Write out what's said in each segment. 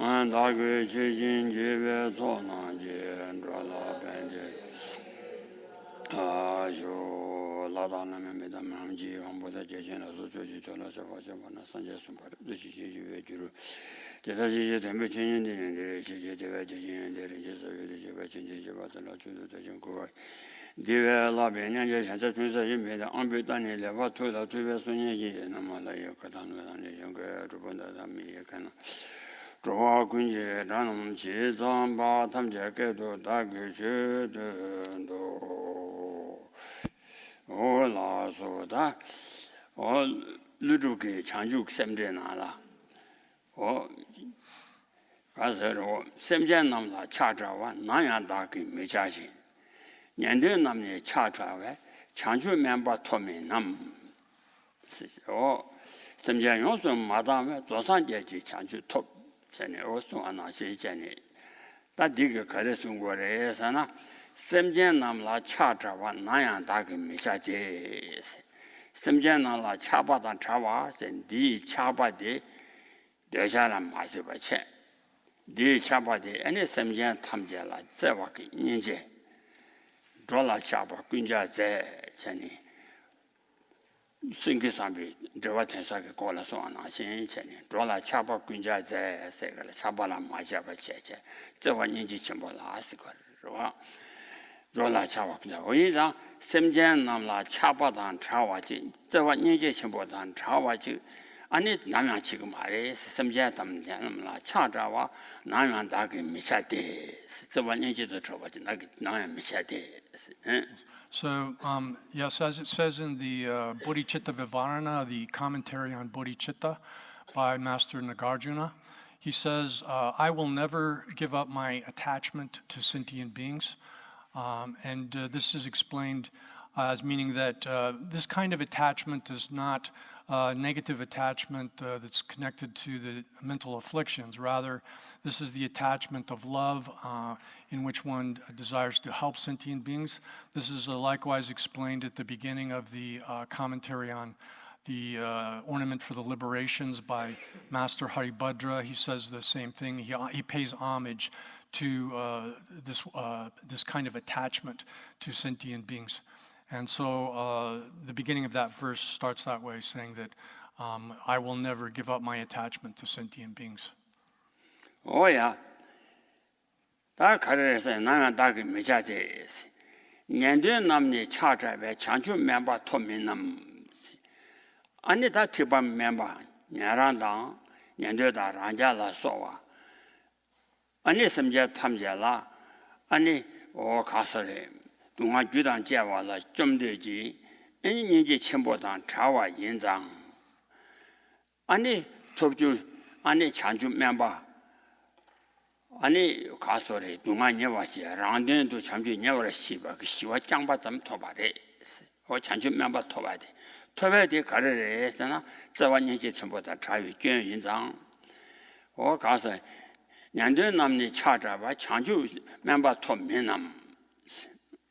And I go changing Jive Tonaji and Rala Benji. You Ladana Medam Mamji, Humboda Jajin, Azuji Tola Savajana Sanjas, the Chichi. The Taji Temperature in the Chichi and the Regis about the Latu the Junko. Diva Labian, and such as you made the Ambutani level to the two Vesuni and Amalaya Katan and the younger Rubanda Miakan. Draw Quinji, Ranum, Chizon, Batam Jacket, Dagi, Oh, la soda, all Luduki, Chanjuk, Semjenala. Oh, Razero, Semjanam la Chatrawa, Naya Daki, Michachi. Nyandu namni Chatrawa, Chanju member Tommy Nam. Oh, Semjan also, Madame, Dosan Yachi, Chanju top, Jenny, also Anashi Jenny. That digger Karesun Gore, Sana. Semjan nam la Chatrawa, Naya Daki, Michachi. Semjan la Chabata Trawa, and D. Chabadi. Dejalam Mazibache. Di Chabadi, any Semjan Tamjala, Zewaki, Ninja. Drola Chaba, Gunja Ze, Cheni. Singisambi, Drawatensaki Kola Sona, Cheni. Drola Chaba, Gunja Ze, Segala, Chabala Majaba Cheche. Zewa Ninji Chimbola Asiko. Drola Chaba, Oida, Semjan Namla Chabadan Trawaji, Zewa Ninja Chimbodan Trawaji. 아니 남양 지금 말에 섬제담 לה 차자와 남양 다게 미샤데 저번에도 들어봤지 남양 미샤데. So, yes, as it says in the Bodhicitta Vivarana, the commentary on Bodhicitta by Master Nagarjuna, he says, I will never give up my attachment to sentient beings. And this is explained as meaning that this kind of attachment is not negative attachment that's connected to the mental afflictions. Rather, this is the attachment of love in which one desires to help sentient beings. This is likewise explained at the beginning of the commentary on the ornament for the liberations by Master Haribhadra. He says the same thing. He pays homage to this kind of attachment to sentient beings. And so the beginning of that verse starts that way, saying that I will never give up my attachment to sentient beings. Oh, yeah. That career says, Nana Dagi Mijajes. Nyandu Namni Chatrabe, Chanchu member Tominam. Ani that Tiba member, Nyaranda, Nyandu da Ranjala Soa. Ani Samja Tamjala, Ani O Kasare. 동아 규단 제와라 좀 되지 인인지 첨보단 자와 인장 아니 톱주 아니 찬주 멤버 아니 가소리 동아 녀와시 랑된도 참주 녀와라 시바 그 시와 짱바 좀 토바래 어 찬주 멤버 토바데 토바데 가르래서나 저완인지 첨보단 자유 견 인장 어 가서 년된 남니 찾아봐 찬주 멤버 토민남.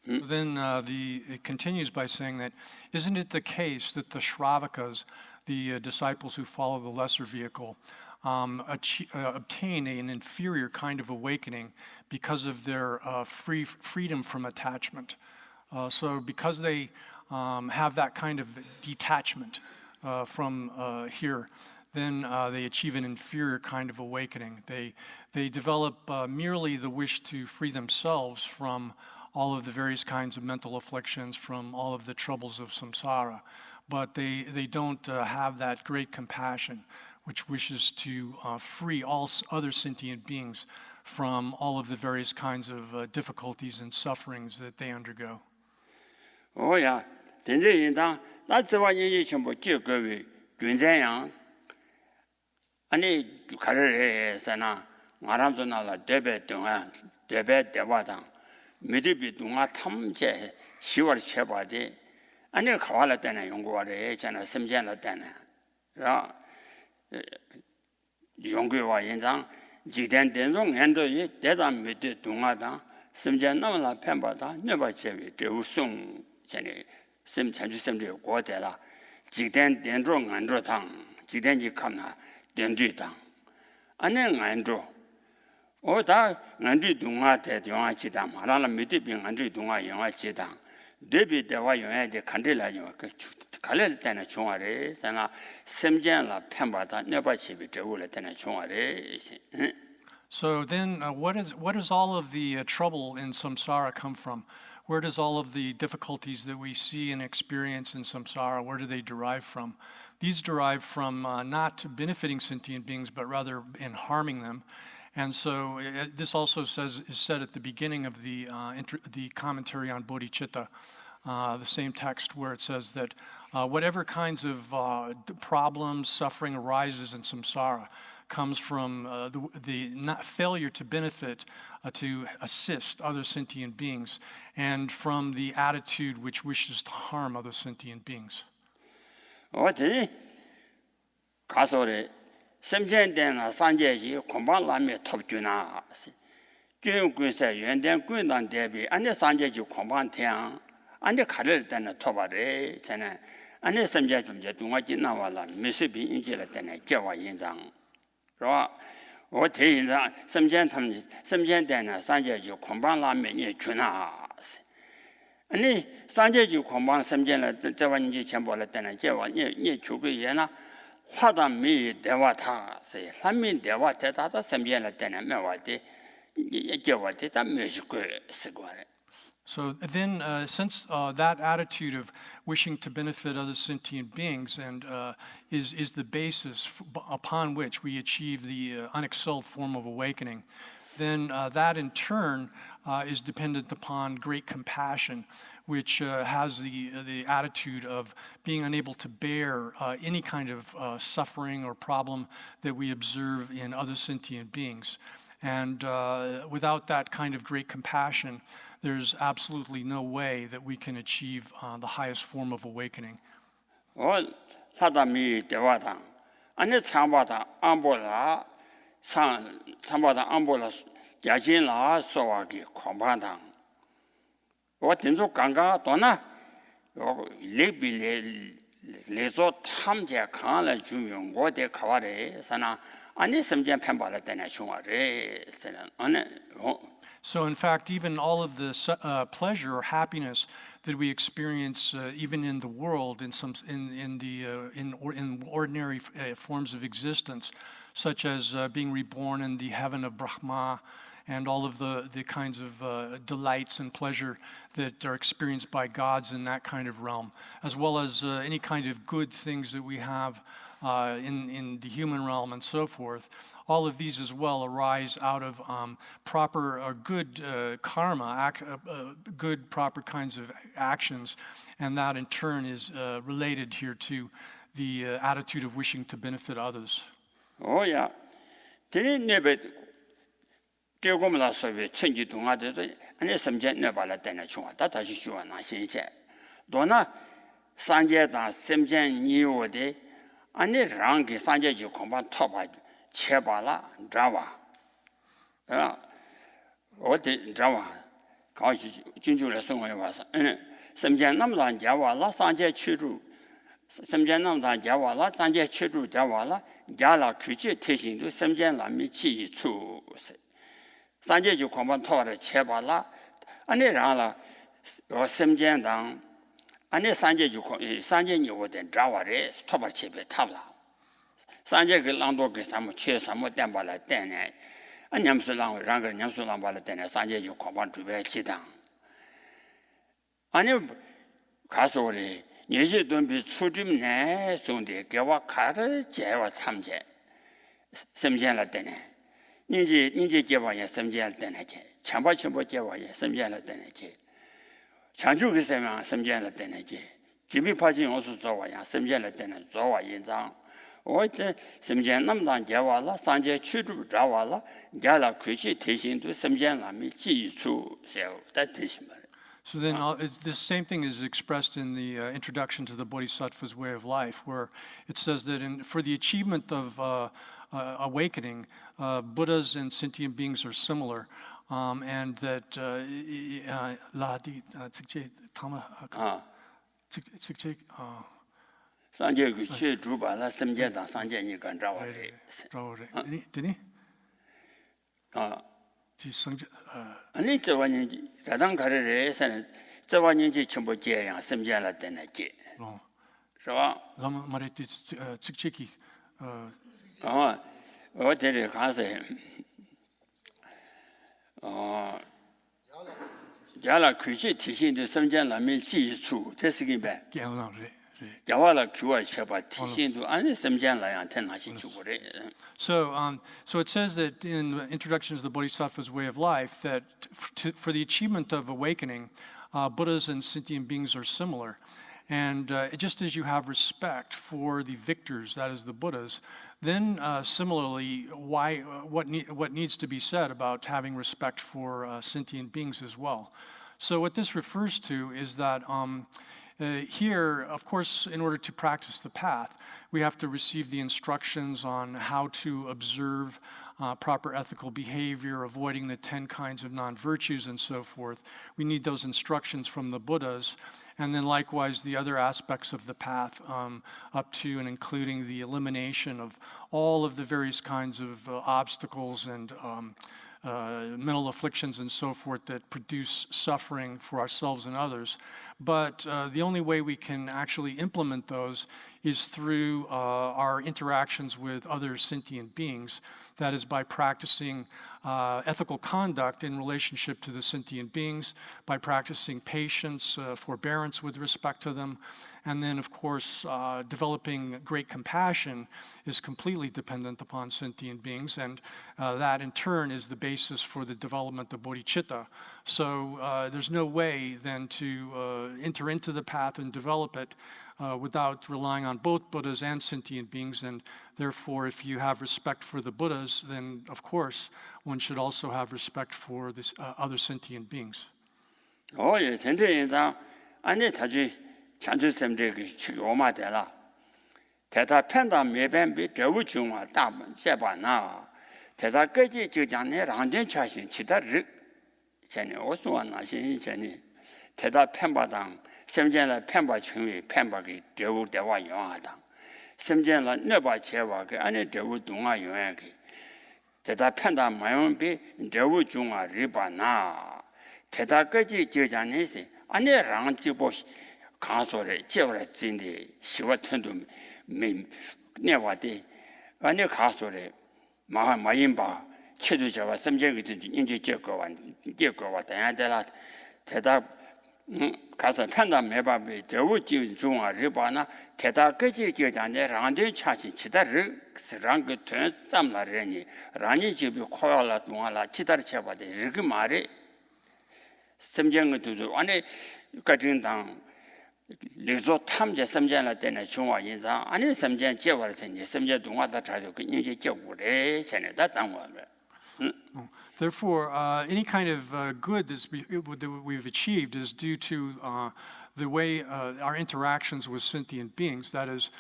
Then it continues by saying that, isn't it the case that the Shravakas, the disciples who follow the lesser vehicle, obtain an inferior kind of awakening because of their freedom from attachment? So because they have that kind of detachment from here, then they achieve an inferior kind of awakening. They develop merely the wish to free themselves from all of the various kinds of mental afflictions, from all of the troubles of samsara. But they don't have that great compassion which wishes to free all other sentient beings from all of the various kinds of difficulties and sufferings that they undergo. Oh yeah, that's what you can put Gunzayang. Ani Karare Sana, Maramzona, Debet, Debet, Devatan. 미리비 동아 탐제 10월 쳐봐지 아니 가와라 때나 연구하래 전에 심전을 때나 라 연구와 연장 지된 된종 현도에 대단 밑에 동아다 심전 넘어라 편바다 내가 제비 대우송 전에 심 전주 심제 고대라 지된 된종 안조당 지된지 칸나 된지당 아니 안조 오다 난디 동아 대 동아 지다 말하는 미디비 난디 동아 영화 지다 데비 대와 영화에 간들라 영화 그 갈래 때는 중화래 sana semjenla pembada nebachibi deule 때는 중화래 So then, what does all of the trouble in samsara come from? Where does all of the difficulties that we see and experience in samsara, where do they derive from? These derive from not benefiting sentient beings, but rather in harming them. And so this also is said at the beginning of the commentary on bodhicitta, the same text where it says that whatever kinds of problems, suffering arises in samsara comes from the failure to benefit, to assist other sentient beings, and from the attitude which wishes to harm other sentient beings. 어디 가서래 semjenden가 산제지 공방람에 톱주나 교육군사 연대군단 대비 안에 산제지 공방태양 안에 가를 때는 톱아래 저는 안에 sem제 좀제 동아 지나와라 미스비 인지를 때는 개와 인상 로 어디인자 semjen되는 산제지 공방람에 주나 아니 산제지 공방 semjen을 저번인지 전보를 때는 개와 니 주고예나 화담미 대화타세 한민 대화 대다다 semjen을 때는 매와디 개와디 다 메시고 쓰고래. So then, since that attitude of wishing to benefit other sentient beings and is the basis upon which we achieve the unexcelled form of awakening, then that in turn is dependent upon great compassion, which has the attitude of being unable to bear any kind of suffering or problem that we observe in other sentient beings. And without that kind of great compassion, there's absolutely no way that we can achieve the highest form of awakening. 사담이 대화당 안에 참바다 안보라 참바다 안보라 야진라 소와기 공방당 어딘소 강가 또나 레조 탐제 강을 주면 어디 가와래 사나 아니 semjen 펜발을 때나 중화래 사나 안에 So in fact, even all of the pleasure or happiness that we experience, even in the world, in ordinary forms of existence, such as being reborn in the heaven of Brahma, and all of the kinds of delights and pleasure that are experienced by gods in that kind of realm, as well as any kind of good things that we have in the human realm and so forth. All of these as well arise out of proper or good karma, good proper kinds of actions, and that in turn is related here to the attitude of wishing to benefit others. Oh yeah, 조금이나 소비 천지 동아들도 아니 semjen 내발라 때나 중화다 다시 주어나 신체 도나 산제다 semjen 니오데 아니 랑기 산제지 공반 토바 체발라 자와 어디 자와 가시 진주를 송해 와서 semjen 남단 자와라 산제 취루 semjen 남단 자와라 산제 취루 자와라 야라 규제 대신도 semjen 남미 치추 산제지 공반 토를 체발라 아니 랑라 semjen당 아니 산제지 산제니 오된 자와레 토바 체베 탑라 산제 그 랑도 그 사무 체사무 땜발라 때네 안냠슬랑 랑거 냠슬랑 발라 때네 산제지 공반 주베 지당 아니 가서 우리 예지 돈비 수dim네 송데 개와 카르 제와 탐제 semjen라 때네 ninji 제와에 semjen라 때네 참바침보 제와에 semjen라 때네 장주그 세면 semjen라 때네 집이 파진 어서 좋아야 semjen라 때네 좋아 인장 어제 semjen 남단 제와라 산제 취주 자와라 야라 그시 대신도 semjen라미 지수 세우 다 대신 말 So then the same thing is expressed in the introduction to the Bodhisattva's way of life, where it says that for the achievement of awakening, Buddhas and sentient beings are similar, and that 산제 그치 주발라 semjen다 산제니 간자와레 didn't he? 아니 저와니 가장 가르래서는 저와니지 전부 제양 섬전라 때는 제.是吧？어디를 가서 야라 규제提醒的 섬전라면 기수 됐으기呗. 야와라 규와 쳐봐 提醒도 안에 섬전라한테 나시 주고래. So it says that in the introduction to the Bodhisattva's way of life that for the achievement of awakening, Buddhas and sentient beings are similar. And just as you have respect for the victors, that is the Buddhas, then similarly, what needs to be said about having respect for sentient beings as well. So what this refers to is that here, of course, in order to practice the path, we have to receive the instructions on how to observe proper ethical behavior, avoiding the 10 kinds of non-virtues and so forth. We need those instructions from the Buddhas. And then likewise, the other aspects of the path up to and including the elimination of all of the various kinds of obstacles and mental afflictions and so forth that produce suffering for ourselves and others. But the only way we can actually implement those is through our interactions with other sentient beings. That is by practicing ethical conduct in relationship to the sentient beings, by practicing patience, forbearance with respect to them, and then, of course, developing great compassion is completely dependent upon sentient beings, and that in turn is the basis for the development of bodhicitta. So there's no way then to enter into the path and develop it without relying on both Buddhas and sentient beings, and therefore, if you have respect for the Buddhas, then of course one should also have respect for this other sentient beings. 예, 전체인상 안에 다시 chanchusemde chigoma de la. Teta penda meben bi dewu chungwa da jeba na. Teta geji jijiang rangden chashin chida ri. Chani osuwa na xin chani. Teta pemba dang semjen la pemba chungwi pemba ki dewu dewa yuwa dang. Semjen la neba chewa ki ane dewu dunga yuwa ki. Teta penda mayon bi dewu chungwa riba na. Teta geji jijiang si ane rang jibo 강소래 제월에 진데 시와튼도 내와데 아니 가소래 마인바 치두자와 섬제기든지 인지 제거와 다야들라 대답 가서 판단 매바비 저우지 중앙 리바나 대답 끝이 기자네 랑데 차시 기다르 스랑그 된 짬라르니 라니 집이 코야라 동안라 기다르 쳐봐데 이렇게 말이 섬쟁도 안에 가진당 리조 탐제 섬전라 때는 중화 인상 아니 섬전 제월선이 섬전 동화다 자도 그 인제 제고래 전에다 당원을 Therefore, any kind of good that we've achieved is due to the way our interactions with sentient beings. That is,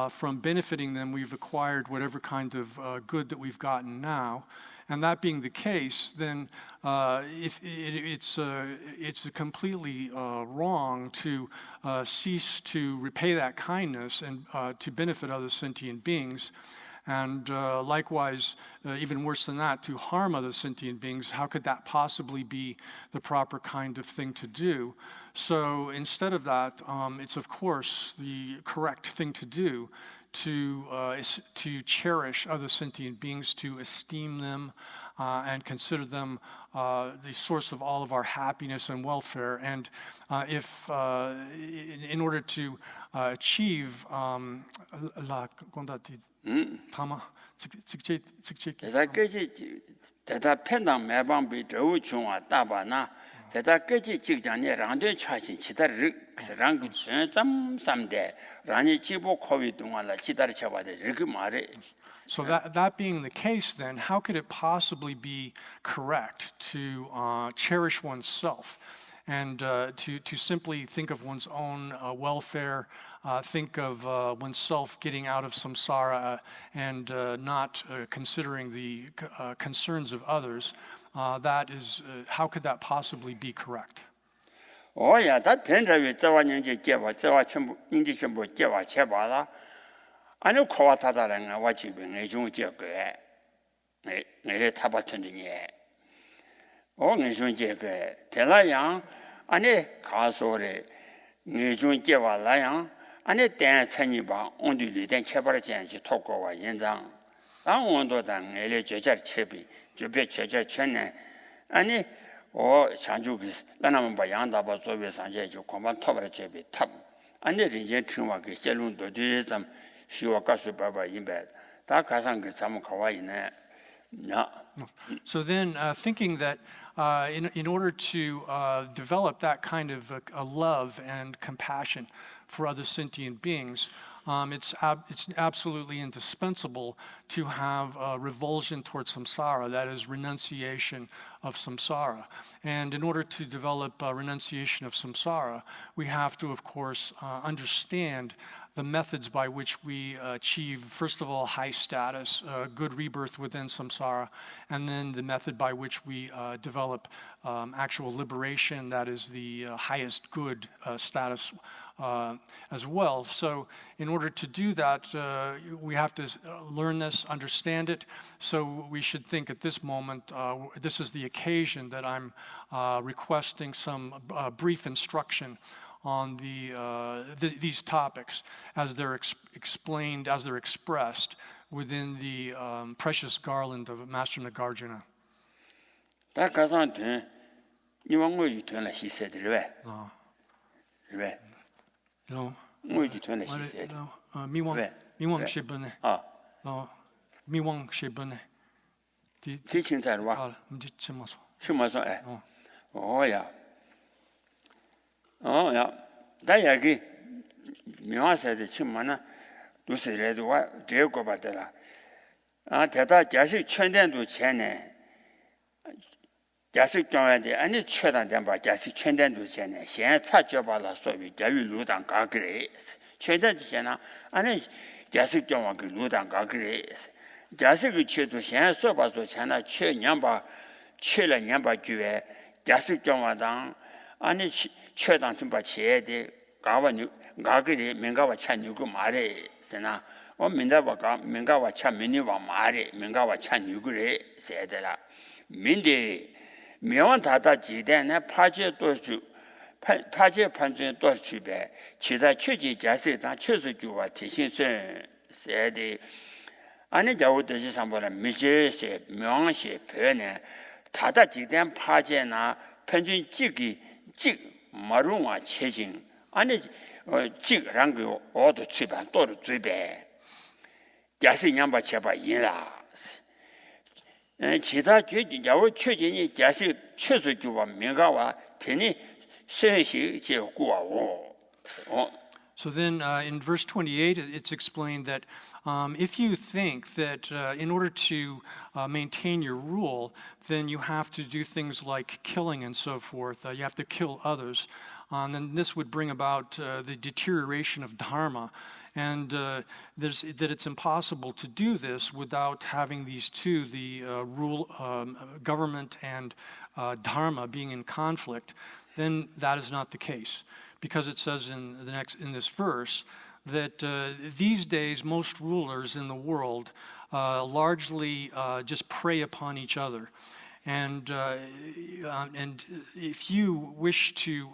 from benefiting them, we've acquired whatever kind of good that we've gotten now. And that being the case, then if it's completely wrong to cease to repay that kindness and to benefit other sentient beings. And likewise, even worse than that, to harm other sentient beings. How could that possibly be the proper kind of thing to do? So instead of that, it's of course the correct thing to do to cherish other sentient beings, to esteem them, and consider them the source of all of our happiness and welfare. And if in order to achieve 대답 팬당 매방비 저우 중화 따바나 대답 끝이 직전에 랑된 차신 기다르 랑그 좀 삼대 라니 지보 코비 동안라 기다려 쳐봐야 이렇게 말해. So that being the case, then how could it possibly be correct to cherish oneself and to simply think of one's own welfare, think of oneself getting out of samsara and not considering the concerns of others? That is, how could that possibly be correct? 야, 다 된다고 저와 인지 제와 저와 전부 인지 전부 제와 제봐라. 아니 코와타다는 와 집에 내중 제거에. 내래 타바튼이니 오늘순제게 대라양 안에 가소래 내준제와라양 안에 댄천이바 온들리된 체벌전지 토고와 연장 강원도당 내래 제자 체비 주변 제자 전에 아니 장주기 나나면 봐 양다바 소비 상제 就 공반 토벌 제비 탑 안에人间 청와게 셀룬도 뒤에서 시와 가수 바바 임배 다 가상 그 잠 가와 있네. So then, thinking that in order to develop that kind of a love and compassion for other sentient beings, it's absolutely indispensable to have revulsion towards samsara, that is renunciation of samsara. And in order to develop renunciation of samsara, we have to, of course, understand the methods by which we achieve, first of all, high status, good rebirth within samsara, and then the method by which we develop actual liberation, that is the highest good status as well. So in order to do that, we have to learn this, understand it. So we should think at this moment, this is the occasion that I'm requesting some brief instruction on these topics as they're explained, as they're expressed within the precious garland of Master Nagarjuna. 다 가서한테 이왕을 유턴을 시세들 왜? 왜? No. 뭐 유턴을 시세. 미왕 시번에. 미왕 시번에. 뒤친자로 와. 뒤친마서. 치마서 에. 야, 나 여기 명화사에 치면은 두세래도 와 제거 받더라. 대다 자식 천년도 전에 자식 정한데 아니 최단된 바 자식 천년도 전에现察觉받아 소위教育 루당 가그래. 최단지잖아. 아니 자식 정한 그 루당 가그래. 자식을 쳐도现说봐서 전에 최년바 최了년바 교회 자식 정하당 아니 최단 좀 받치에데 가와니 가그리 민가와 찬유고 말해 세나 민다바가 민가와 찬민이와 말해 민가와 찬유그래 세데라 민데 명원 다다 지대네 파제 도주 파제 판전 도주배 지다 최지 자세다 최수주와 대신선 세데 아니 자우듯이 삼보라 미제세 명시 변에 다다 지대 파제나 편준 지기 지 마루마 체진 아니 지랑 그 어도 취반 또도追배假设냠바 쳐봐 인라其他야오 최진이假设确实就明가와 되니 세시 제고와 So then in verse 28 it's explained that if you think that in order to maintain your rule, then you have to do things like killing and so forth. You have to kill others. And this would bring about the deterioration of dharma. And that it's impossible to do this without having these two, the government and dharma being in conflict. Then that is not the case. Because it says in this verse that these days most rulers in the world largely just prey upon each other, and if you wish to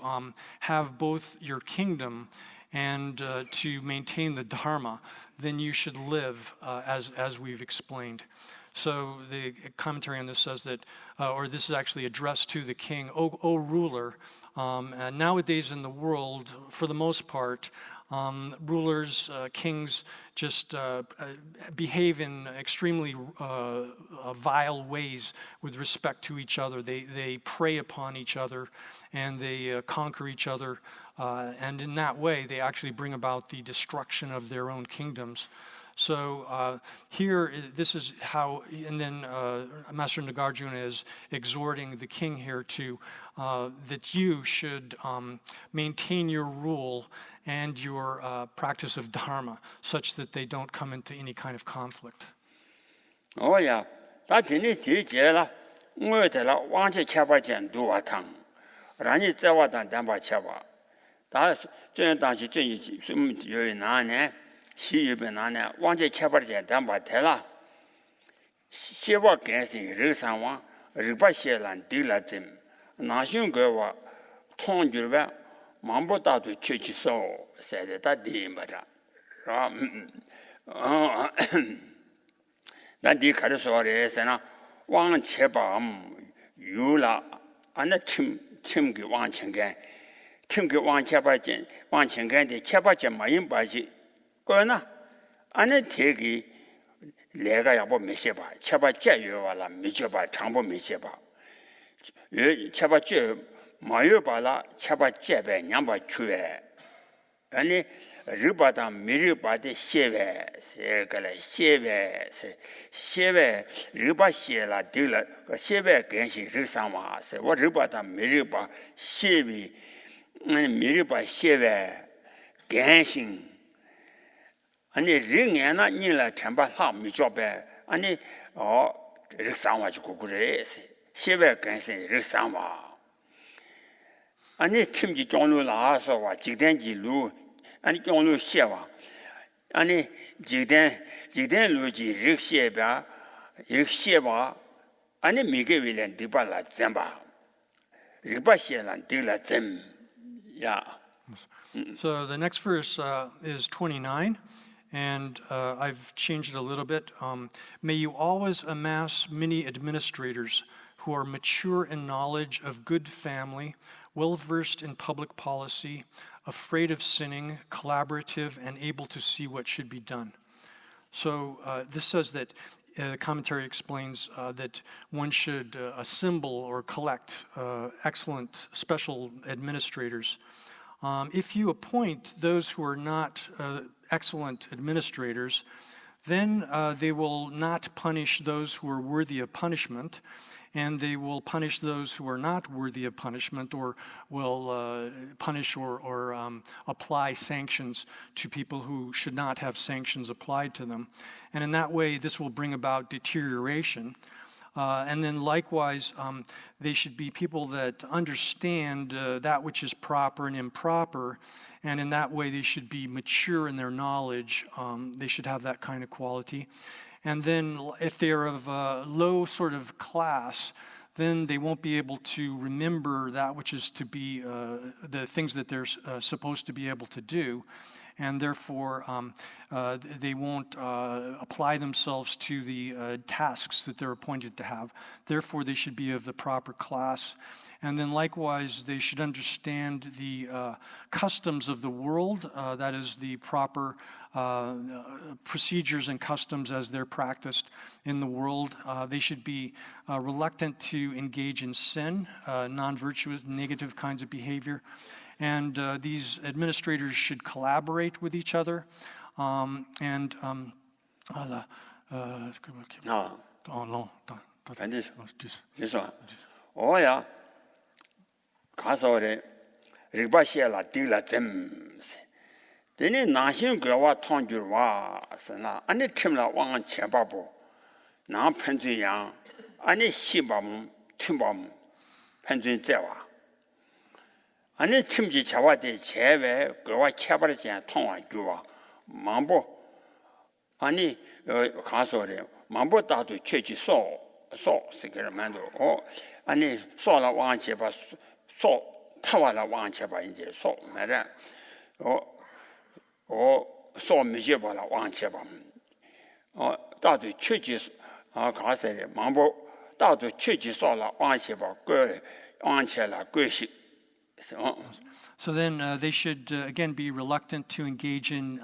have both your kingdom and to maintain the dharma, then you should live as we've explained. So the commentary on this says that, or this is actually addressed to the king, O ruler. Nowadays in the world, for the most part, rulers, kings just behave in extremely vile ways with respect to each other. They prey upon each other and they conquer each other. And in that way, they actually bring about the destruction of their own kingdoms. So here, this is how, and then Master Nagarjuna is exhorting the king here to, that you should maintain your rule and your practice of dharma, such that they don't come into any kind of conflict. Oh yeah, that didn't teach you. We tell you, want to chapa jen do a tongue. Rani zawa dan damba chapa. That's just that you you're in an. 西日本那呢，往这前边简单把台了， Shewa Gansing, Risanwa, Ribashelan, Dilazim, Nation Gova, Tonjuva, Mambo Tatu Church so, said that Dimara. That the Carisores and Wang Chebam, Yula, and a Timgi Wanchangan. Timgi Wanchabajan, Wanchangan, the Chabajan, my imbaji, Gona, and a Tegi. 내가 야보 메시바 차바째요와라 미쳐바 장보 메시바 예 차바째 마요바라 차바째베 냠바 추에 아니 르바다 미르바데 셰베 세가라 셰베 셰베 르바셰라 딜라 셰베 겐시 르상마 세와 르바다 미르바 셰비 아니 미르바 셰베 겐신 아니 링에나 니라 템바 함미 줘베 아니 릭상와 주고 그래 시베 간세 릭상와 아니 팀지 종로 나와서 와 직된지 루 아니 종로 셰와 아니 직된 루지 릭셰바 릭셰바 아니 미게 윌렌 디발라 젬바 리바셰란 딜라 젬야. So the next verse is 29. And I've changed it a little bit. May you always amass many administrators who are mature in knowledge of good family, well-versed in public policy, afraid of sinning, collaborative, and able to see what should be done. So this says that, the commentary explains that one should assemble or collect excellent special administrators. If you appoint those who are not excellent administrators, then they will not punish those who are worthy of punishment, and they will punish those who are not worthy of punishment, or will punish or apply sanctions to people who should not have sanctions applied to them. And in that way, this will bring about deterioration. And then likewise, they should be people that understand that which is proper and improper, and in that way they should be mature in their knowledge. They should have that kind of quality. And then if they are of a low sort of class, then they won't be able to remember that which is to be the things that they're supposed to be able to do. And therefore, they won't apply themselves to the tasks that they're appointed to have. Therefore, they should be of the proper class. And then likewise, they should understand the customs of the world, that is the proper procedures and customs as they're practiced in the world. They should be reluctant to engage in sin, non-virtuous, negative kinds of behavior. And these administrators should collaborate with each other. 가서래 리바시엘라 딜라 젬스 데니 나신 거와 통주와 선나 아니 팀라 왕한 제바보 나 편지양 아니 시밤 팀밤 편지 제와 아니 팀지 자와대 제외 거와 캬바르지 통화 주와 만보 아니 가서래 만보 다도 체지 소 세계만도 아니 소라 왕한 제바 소 타와라 왕체바 이제 소 말아 소 미제바라 왕체바 다도 취지 가서래 만보 다도 취지 소라 왕체바 그 왕체라 그시 So then they should, again, be reluctant to engage in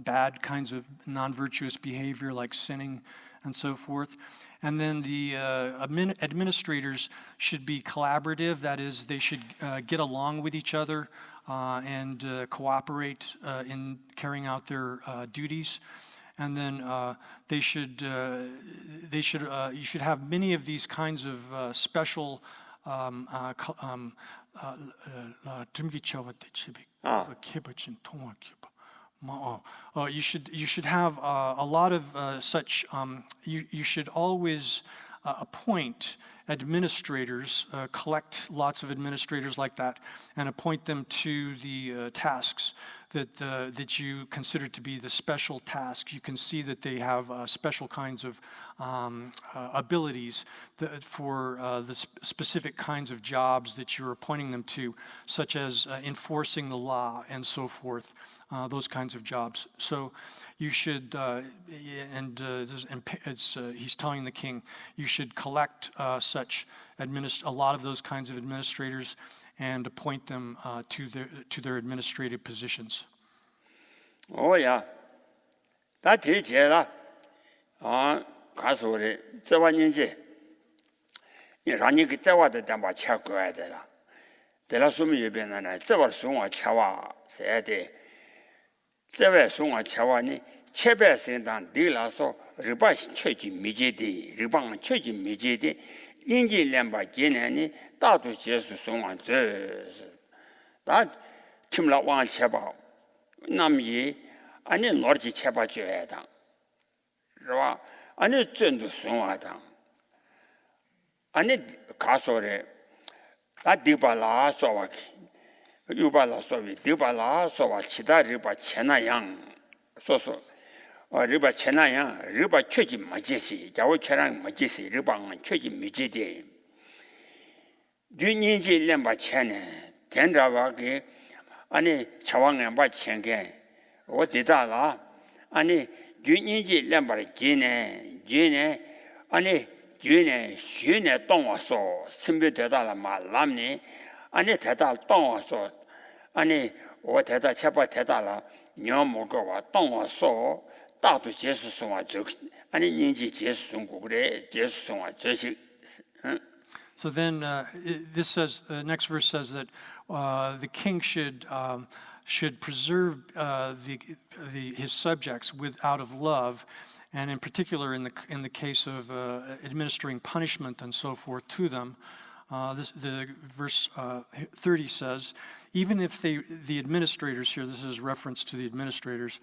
bad kinds of non-virtuous behavior like sinning and so forth. And then the administrators should be collaborative. That is, they should get along with each other and cooperate in carrying out their duties. And then you should have many of these kinds of special you should have a lot of such. You should always appoint administrators, collect lots of administrators like that, and appoint them to the tasks that you consider to be the special tasks. You can see that they have special kinds of abilities for the specific kinds of jobs that you're appointing them to, such as enforcing the law and so forth, those kinds of jobs. So you should, he's telling the king, you should collect a lot of those kinds of administrators and appoint them to their administrative positions. Oh yeah, that is it. 가서 우리 저완인지 이 라니 그 저와도 담바 찾고야 되라. 내가 숨이 예배는 저와 송아 차와 세대. 저와 송아 차와니 체배생단 딜라서 리바 최지 미제디 리방 최지 미제디 인지 렘바 제네니 다도 제수 송아 저다 팀라 왕 체바 남이 아니 노르지 체바 줘야다. 그러와 아니 전도 송하다. 아니 가서래 다 디발라 소와키 유발라 소비 디발라 소와 치다리바 체나양 소소 리바 체나양 리바 최지 마제시 자오 체랑 마제시 리방 최지 미제데 윤인지 렘바 체네 된다와게 아니 차왕에 바 체게 어디다라 아니 윤인지 렘바를 지네 아니 주네 신의 동화소 선배되다라 말람니 아니 대다 동화소 아니 我대다 제바 대다라 녀모거와 동화소 다도 제수송아 저 아니 인지 제수송고 그래 제수송아 저식 So then this says next verse says that the king should preserve his subjects out of love, and in particular in the case of administering punishment and so forth to them. The verse 30 says, even if the administrators here, this is reference to the administrators,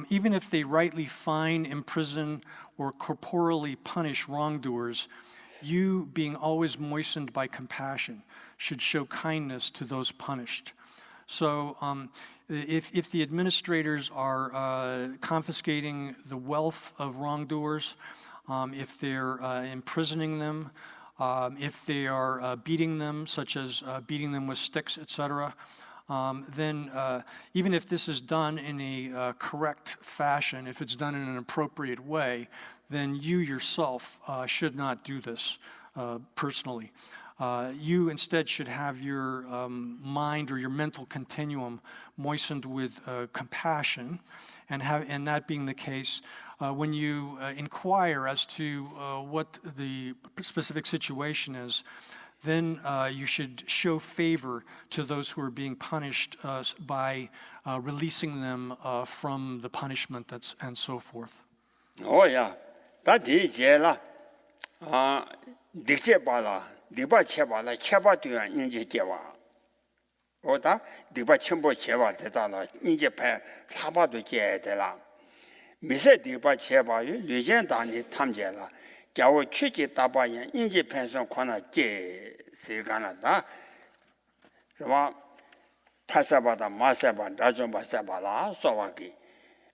even if they rightly fine, imprison, or corporally punish wrongdoers, you, being always moistened by compassion, should show kindness to those punished. So if the administrators are confiscating the wealth of wrongdoers, if they're imprisoning them, if they are beating them, such as beating them with sticks, etc., then even if this is done in a correct fashion, if it's done in an appropriate way, then you yourself should not do this personally. You instead should have your mind or your mental continuum moistened with compassion, and that being the case, when you inquire as to what the specific situation is, then you should show favor to those who are being punished by releasing them from the punishment and so forth. Oh yeah, that is it. 디제발라 디바 체발라 체바도야 인제 제와 오다 디바 첨보 제와 되다라 인제 배 사바도 제야 되라 미세 디바 체바유 뇌전단이 탐제라 겨우 취지 따바야 인제 펜션 관나 제 세가나다 그와 파사바다 마사바 라존바사바라 소와기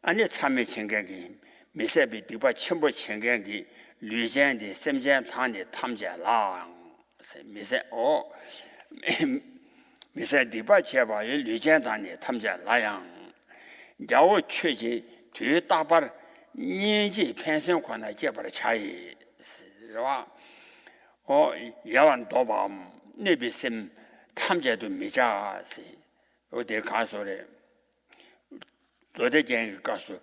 아니 참미 챙겨기 미세비 디바 첨보 챙겨기 류전의 심전탄의 탐제라 미세 미세 디바 제바의 류전단의 탐제라양 야오 최지 뒤 다발 인지 펜션관의 제바의 차이 와 야완 도밤 네비심 탐제도 미자시 어디 가서래 어디에 가서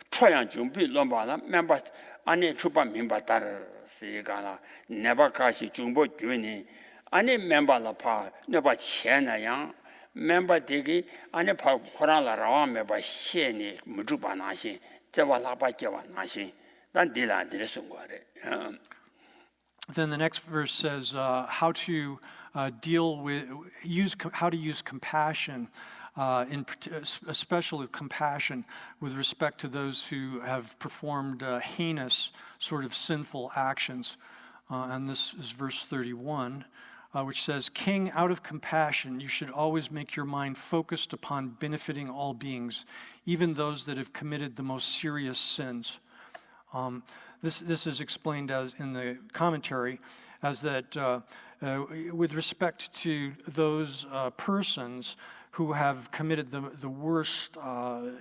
초양 준비 넘바나 멤버 아니 주반 멤버 따라 시가나 네바 가시 중보 주니 아니 멤버라 파 네바钱나양 멤버 되기 아니 파 코라라라 멤버 시니 무주바나시 저와 라바께와 나시 난 딜안딜 송거래 Then the next verse says how to use compassion, especially compassion with respect to those who have performed heinous sort of sinful actions. And this is verse 31. which says, King, out of compassion, you should always make your mind focused upon benefiting all beings, even those that have committed the most serious sins. This is explained as in the commentary as that with respect to those persons who have committed the worst,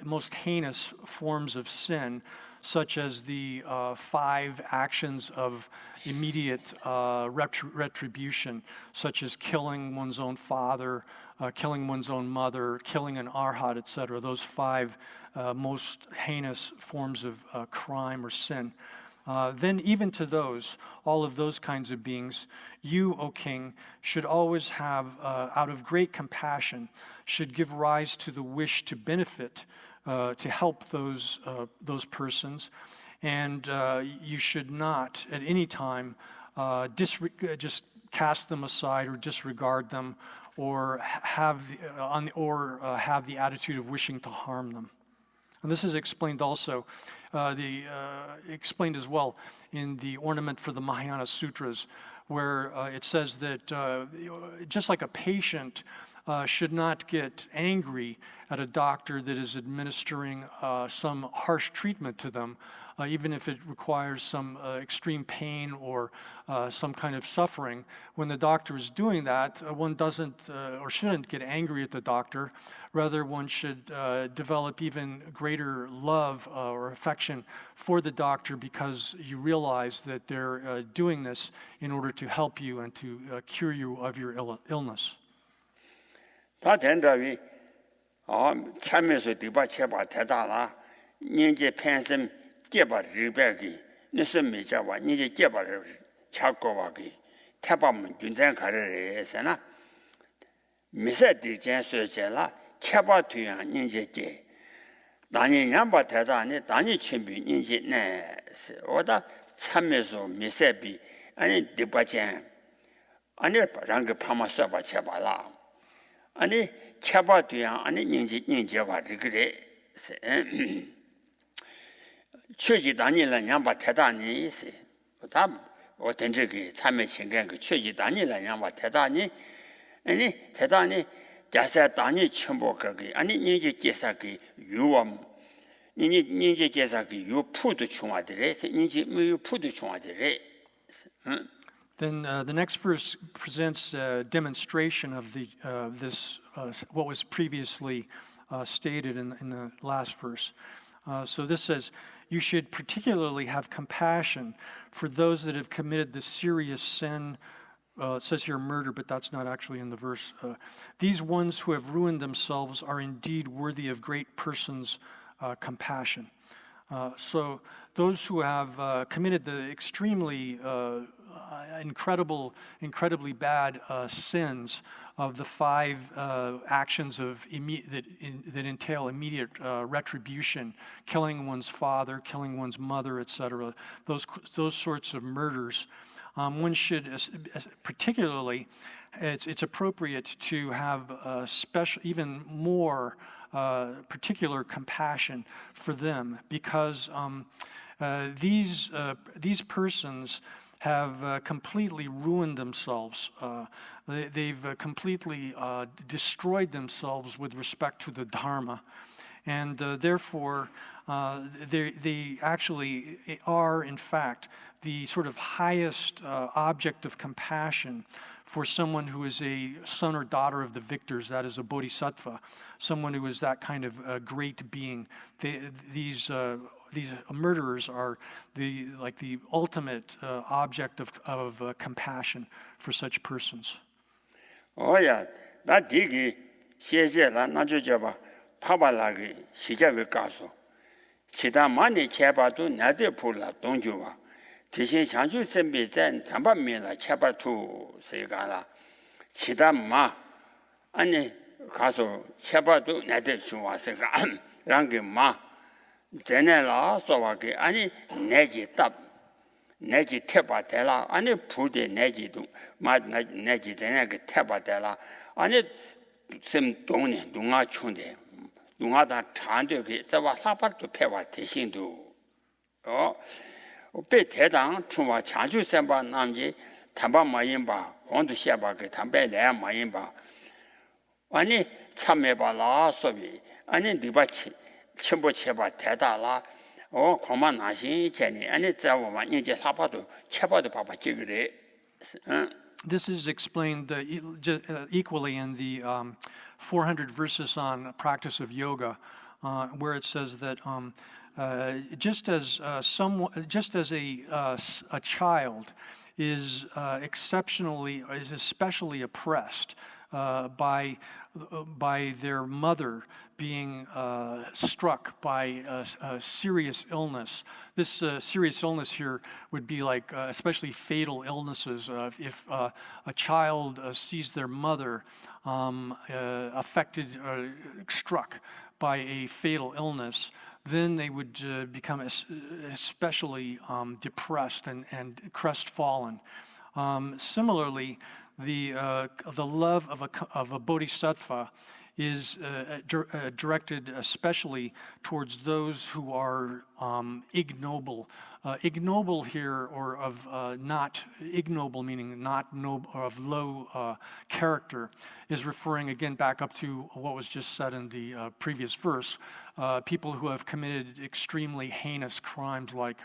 most heinous forms of sin, such as the 5 actions of immediate retribution, such as killing one's own father, killing one's own mother, killing an arhat, etc. Those 5 most heinous forms of crime or sin. Then even to those, all of those kinds of beings, you, O king, should always have, out of great compassion, should give rise to the wish to benefit, to help those persons, and you should not at any time just cast them aside or disregard them, or have the attitude of wishing to harm them. And this is explained also, explained as well in the ornament for the Mahayana Sutras, where it says that just like a patient should not get angry at a doctor that is administering some harsh treatment to them, even if it requires some extreme pain or some kind of suffering. When the doctor is doing that, one doesn't or shouldn't get angry at the doctor. Rather, one should develop even greater love or affection for the doctor, because you realize that they're doing this in order to help you and to cure you of your illness. 다 된다위 참여서 디바 쳐봐 대다라 년제 팬심 깨바 리베기 느스미자와 니제 깨바를 찾고와기 태밤은 균전 가르래서나 미세디젠 소제라 쳐봐 뒤야 년제게 나니 냠바 대다니 나니 침비 년제네 오다 참여서 미세비 아니 디바젠 아니 랑게 파마서바 쳐봐라 아니 쳐봐도야 아니 닌제와 그래 최지 다니라 양바 대단히 있어 다 어떤 적이 참여 신경 그 최지 다니라 양바 대단히 아니 대단히 자세 다니 첨보 거기 아니 닌제 제사기 유엄 닌제 제사기 유푸도 중화들에 닌제 유푸도 중화들에 Then the next verse presents a demonstration of what was previously stated in the last verse. So this says, you should particularly have compassion for those that have committed the serious sin. It says here murder, but that's not actually in the verse. These ones who have ruined themselves are indeed worthy of great persons' compassion. So those who have committed the extremely incredibly bad sins of the 5 actions of that entail immediate retribution, killing one's father, killing one's mother, etc. Those sorts of murders, one should particularly, it's appropriate to have special, even more particular compassion for them, because these persons have completely ruined themselves. They've completely destroyed themselves with respect to the Dharma. And therefore, they actually are, in fact, the sort of highest object of compassion for someone who is a son or daughter of the victors, that is a bodhisattva, someone who is that kind of great being. These murderers are the ultimate object of compassion for such persons. Oh yeah, that digi 시제라 나주저바 파발라기 시작을 가서 지다 많이 제바도 나대 불라 동주와 대신 장주 선비전 담반면라 제바투 세가라 지다 마 아니 가서 제바도 나대 중와서가 랑게 마 제네라 소와게 아니 내지 답 내지 태바텔라 아니 부대 내지도 마 내지 제네게 태바텔라 아니 sem 동네 농아 촌데 농아다 찬되게 저와 사발도 패와 대신도 배 대당 충와 자주 선바 남지 담바 마인바 공도 샤바게 담배 내 많이 봐 아니 참해봐라 소비 아니 네바치 첨부 쳐봐 대다라 고만 나신 제니 아니 자고만 이제 사파도 쳐봐도 봐봐 그래 This is explained equally in the 400 verses on practice of yoga, where it says that just as a child is especially oppressed by their mother being struck by a serious illness. This serious illness here would be like especially fatal illnesses. If a child sees their mother affected or struck by a fatal illness, then they would become especially depressed and crestfallen. Similarly, the love of a bodhisattva is directed especially towards those who are ignoble. Ignoble here, or of not ignoble, meaning not noble, or of low character, is referring again back up to what was just said in the previous verse. People who have committed extremely heinous crimes like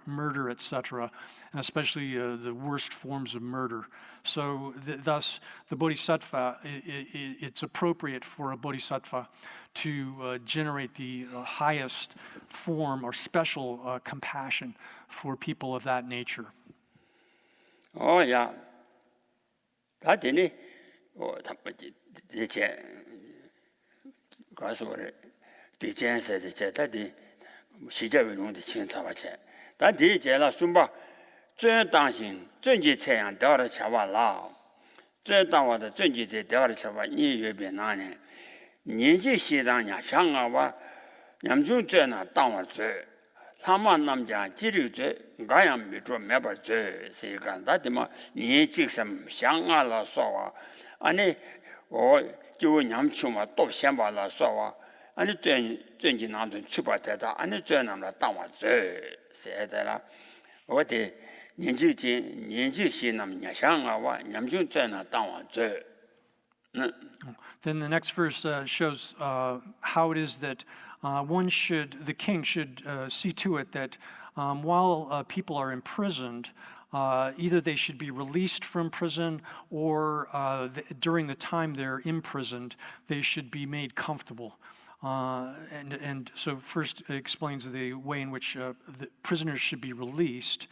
murder, etc., and especially the worst forms of murder. So thus, the bodhisattva, it's appropriate for a bodhisattva to generate the highest form or special compassion for people of that nature. Oh yeah. That didn't the chance that the Shijawi Lung the Chin Tawache. That did Jella Sumba, Zhen Dancing, Zhenji Chayan, Daughter Chawa Lao, Zhen Dawa the Zhenji, Daughter Chawa, Ni Yubi Nani, Niji Shidanya, Shangawa, Yamjun Zena, Dawa Zhe, Lama Namja, Jiru Zhe, Gayam Mitro Meba Zhe, Sigan, that the Ni Jixam, Shanga La Sawa, Ani, or Ju Yamchuma, Top Shamba La Sawa. 아니 전지 남도 출발되다 아니 전남라 당와 저 세대라 어디年纪남냐상아와 냠중 전나 당와 저 Then the next verse shows how it is that the king should see to it that while people are imprisoned, either they should be released from prison or during the time they're imprisoned, they should be made comfortable. And so first it explains the way in which the prisoners should be released.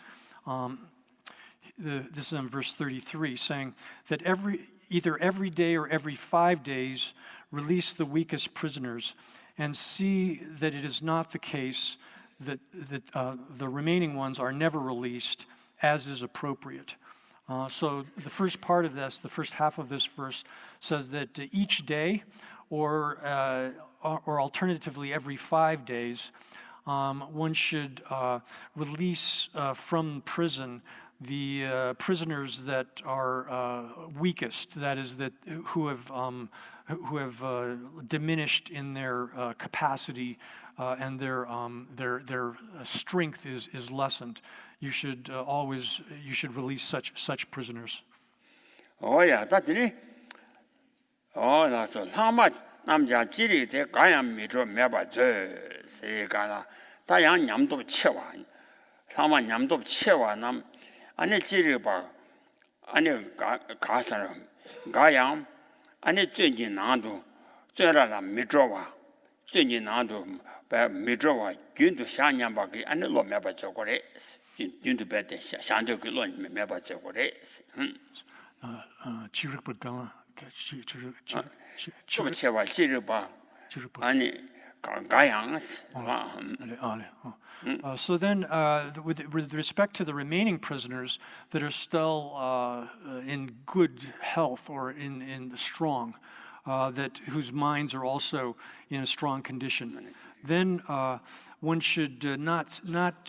This is in verse 33, saying that either every day or every 5 days release the weakest prisoners, and see that it is not the case that the remaining ones are never released as is appropriate. So the first part of this, the first half of this verse, says that each day or alternatively every 5 days, one should release from prison the prisoners that are weakest, that is, who have diminished in their capacity and their strength is lessened. You should release such prisoners. Oh yeah, that's it. Oh, that's how much. 남자 지리 제 가양 미조 매바 저 세가라 다양 냠도 채와 사만 냠도 채와 남 아니 지리 봐 아니 가사람 가양 아니 전진 나도 저라라 미조와 전진 나도 배 미조와 균도 샤냠바기 아니 로 매바 저거래 균도 배대 샤한테 그로 매바 저거래 지르버가 주체와 지르바 아니 가양스 So then, with respect to the remaining prisoners that are still in good health or in strong, whose minds are also in a strong condition, then one should not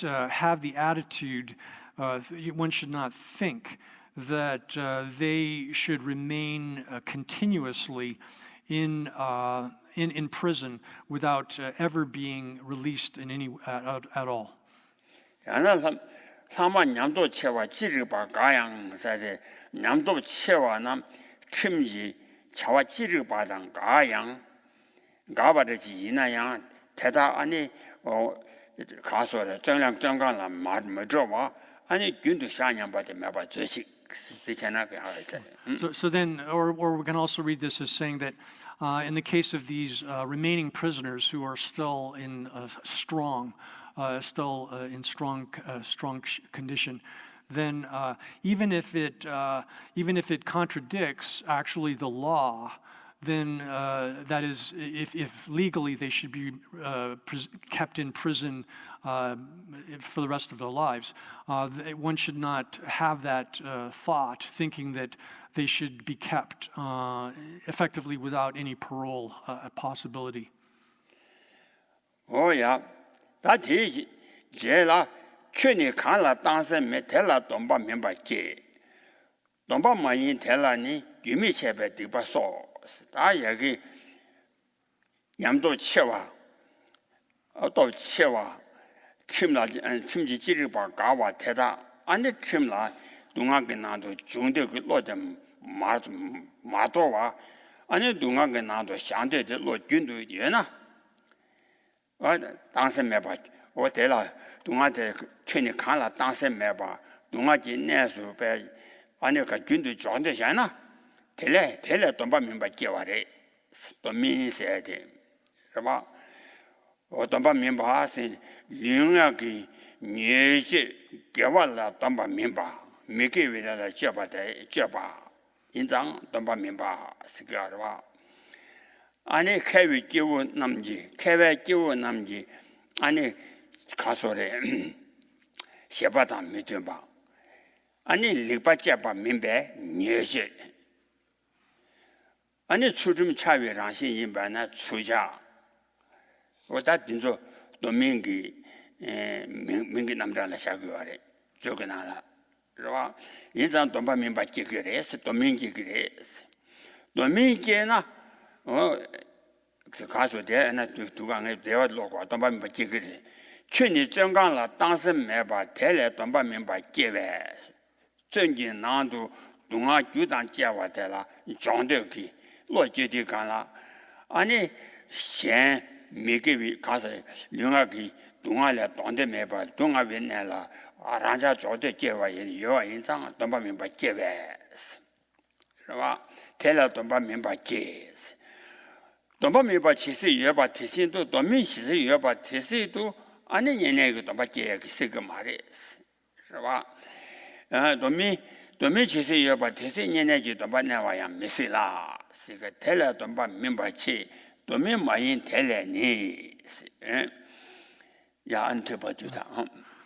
have the attitude. One should not think that they should remain continuously in prison without ever being released in any at all. 사마 냠도 채와 지르바 가양 사제 냠도 채와남 침지 차와 지르바당 가양 가바르지 이나양 대다 아니 가서래 정량 정강라 말뭐저와 아니 균도 샤냥바데 매바 저식 So then, or we can also read this as saying that in the case of these remaining prisoners who are still in strong condition, then even if it contradicts actually the law, then that is, if legally they should be kept in prison for the rest of their lives, one should not have that thought, thinking that they should be kept effectively without any parole possibility. Oh yeah, that is jela chuni kala danse me tela domba memba je domba mayin tela ni yumi chebe diba so 다 여기 냠도 채와 또 채와 침라 침지 지르 봐 가와 대다 안에 침라 동안게 나도 중대 그 로점 마도와 아니 동안게 나도 상대의 로 균도 되나 당선 매봐 어때라 동안에 천이 간라 당선 매봐 동안지 내수 배 아니가 균도 좋은데 잖아 텔레 돈바 민바 깨와래 돈민세데 그봐 돈바 민바세 링야기 녀지 깨와라 돈바 민바 미게 위다라 째바데 째바 인장 돈바 민바 스가르와 아니 캐위 끼우 남지 아니 가소래 셰바다 미드바 아니 리바째바 민베 녀지 아니 수좀 차외랑 신인반나 수자 오다 딘조 도민기 민기 남자라 샤고래 저거나라 그러와 인장 돈바 민바 끼그레스 도민기 그레스 도민기나 그 가수대 나 두강에 대화 로고 돈바 민바 끼그레 춘이 정강라 당선 매바 대래 돈바 민바 끼베 전진 난도 동아 규단 제와대라 정대기 로제디 간라 아니 셴 미게비 가서 영화기 동아래 돈데 매바 동아 wen내라 아란자 조대 제와이 요 인상 돈바면 바 제베스 그러와 텔라 돈바면 바 제스 돈바면 바 치스 예바 티신도 돈미 시스 예바 티시도 아니 얘네 돈바 제기 세그 말이스 그러와 돈미 치스 예바 티시 얘네지 돈바 내와야 미시라 시가 텔라 돈바 멤버치 도미 마인 텔레니 야 안테 봐주다.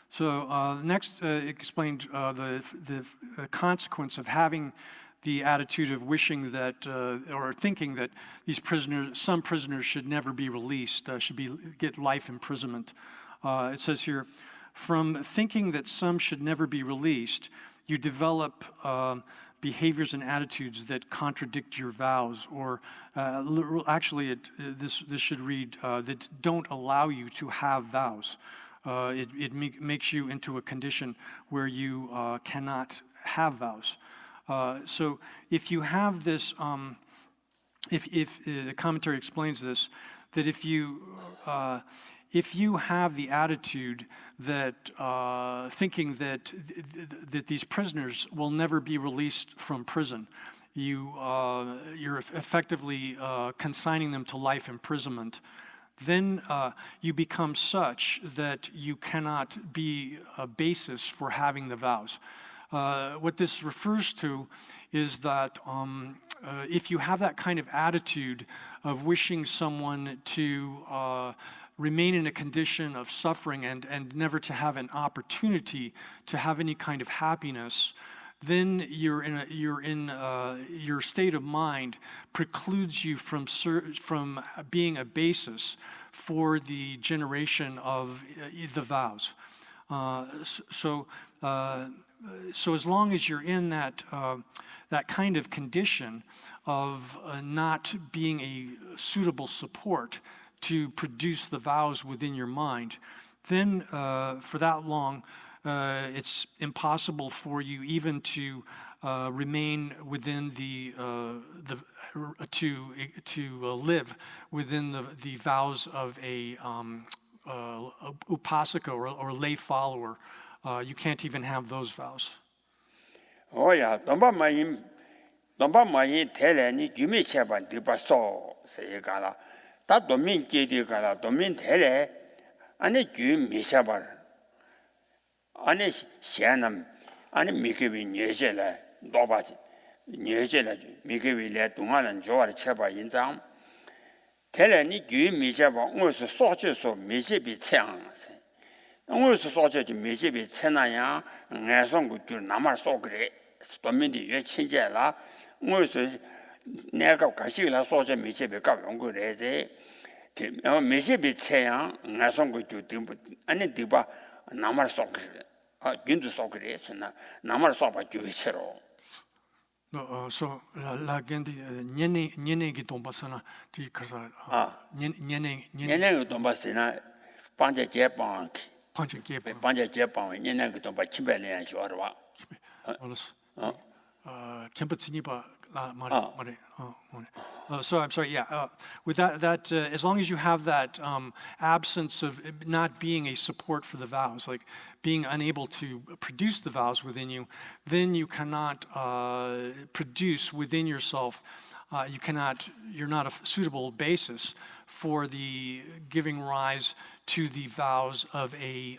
So next explained the consequence of having the attitude of wishing that or thinking that some prisoners should never be released, get life imprisonment. It says here, from thinking that some should never be released, you develop behaviors and attitudes that contradict your vows, or actually this should read that don't allow you to have vows. It makes you into a condition where you cannot have vows. So if you have this, if the commentary explains this, that if you have the attitude that thinking that these prisoners will never be released from prison, you're effectively consigning them to life imprisonment, then you become such that you cannot be a basis for having the vows. What this refers to is that if you have that kind of attitude of wishing someone to remain in a condition of suffering and never to have an opportunity to have any kind of happiness, then your state of mind precludes you from being a basis for the generation of the vows. So as long as you're in that kind of condition of not being a suitable support to produce the vows within your mind, then for that long, it's impossible for you even to remain within to live within the vows of a upasaka or lay follower. You can't even have those vows. Oh yeah, domba mayin teleni gyumi cheba diba so se gala. Ta domin kedi gala domin tele ane gyumi cheba. Ane shenam ane mikiwi nyejela doba nyejela mikiwi le dungalan joar cheba inzang. teleni gyumi cheba ngosu soche so mijibi chang se. ngosu soche mijibi chenaya ngasong gu namar so gre. 도민이 왜 친제라 무슨 내가 가시라 소제 미치베 가용고 레제 미치베 체양 나송고 주든 아니 디바 남을 속 균도 속그레스나 남을 속바 주체로 so la gente niene que tombasana ti casa niene 돈바스나 반제 제방 punch keep 반제 제방 niene que 돈바 침벨이야 쇼르와 So I'm sorry. Yeah, with that as long as you have that absence of not being a support for the vows, like being unable to produce the vows within you, then you cannot produce within yourself. You're not a suitable basis for the giving rise to the vows of a.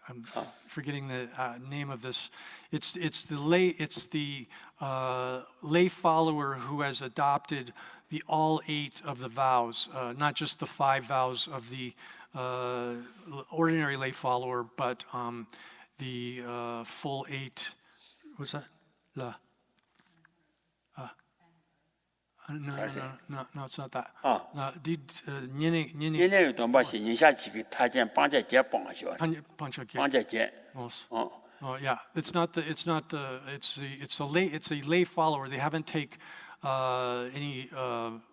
I'm forgetting the name of this. It's the lay follower who has adopted all 8 of the vows, not just the 5 vows of the ordinary lay follower, but the full 8. What's that? No, it's not that. 얘네 돈바시 인샤치기 타전 반제 제방하죠. 반제 제. Oh yeah, it's a lay follower. They haven't take any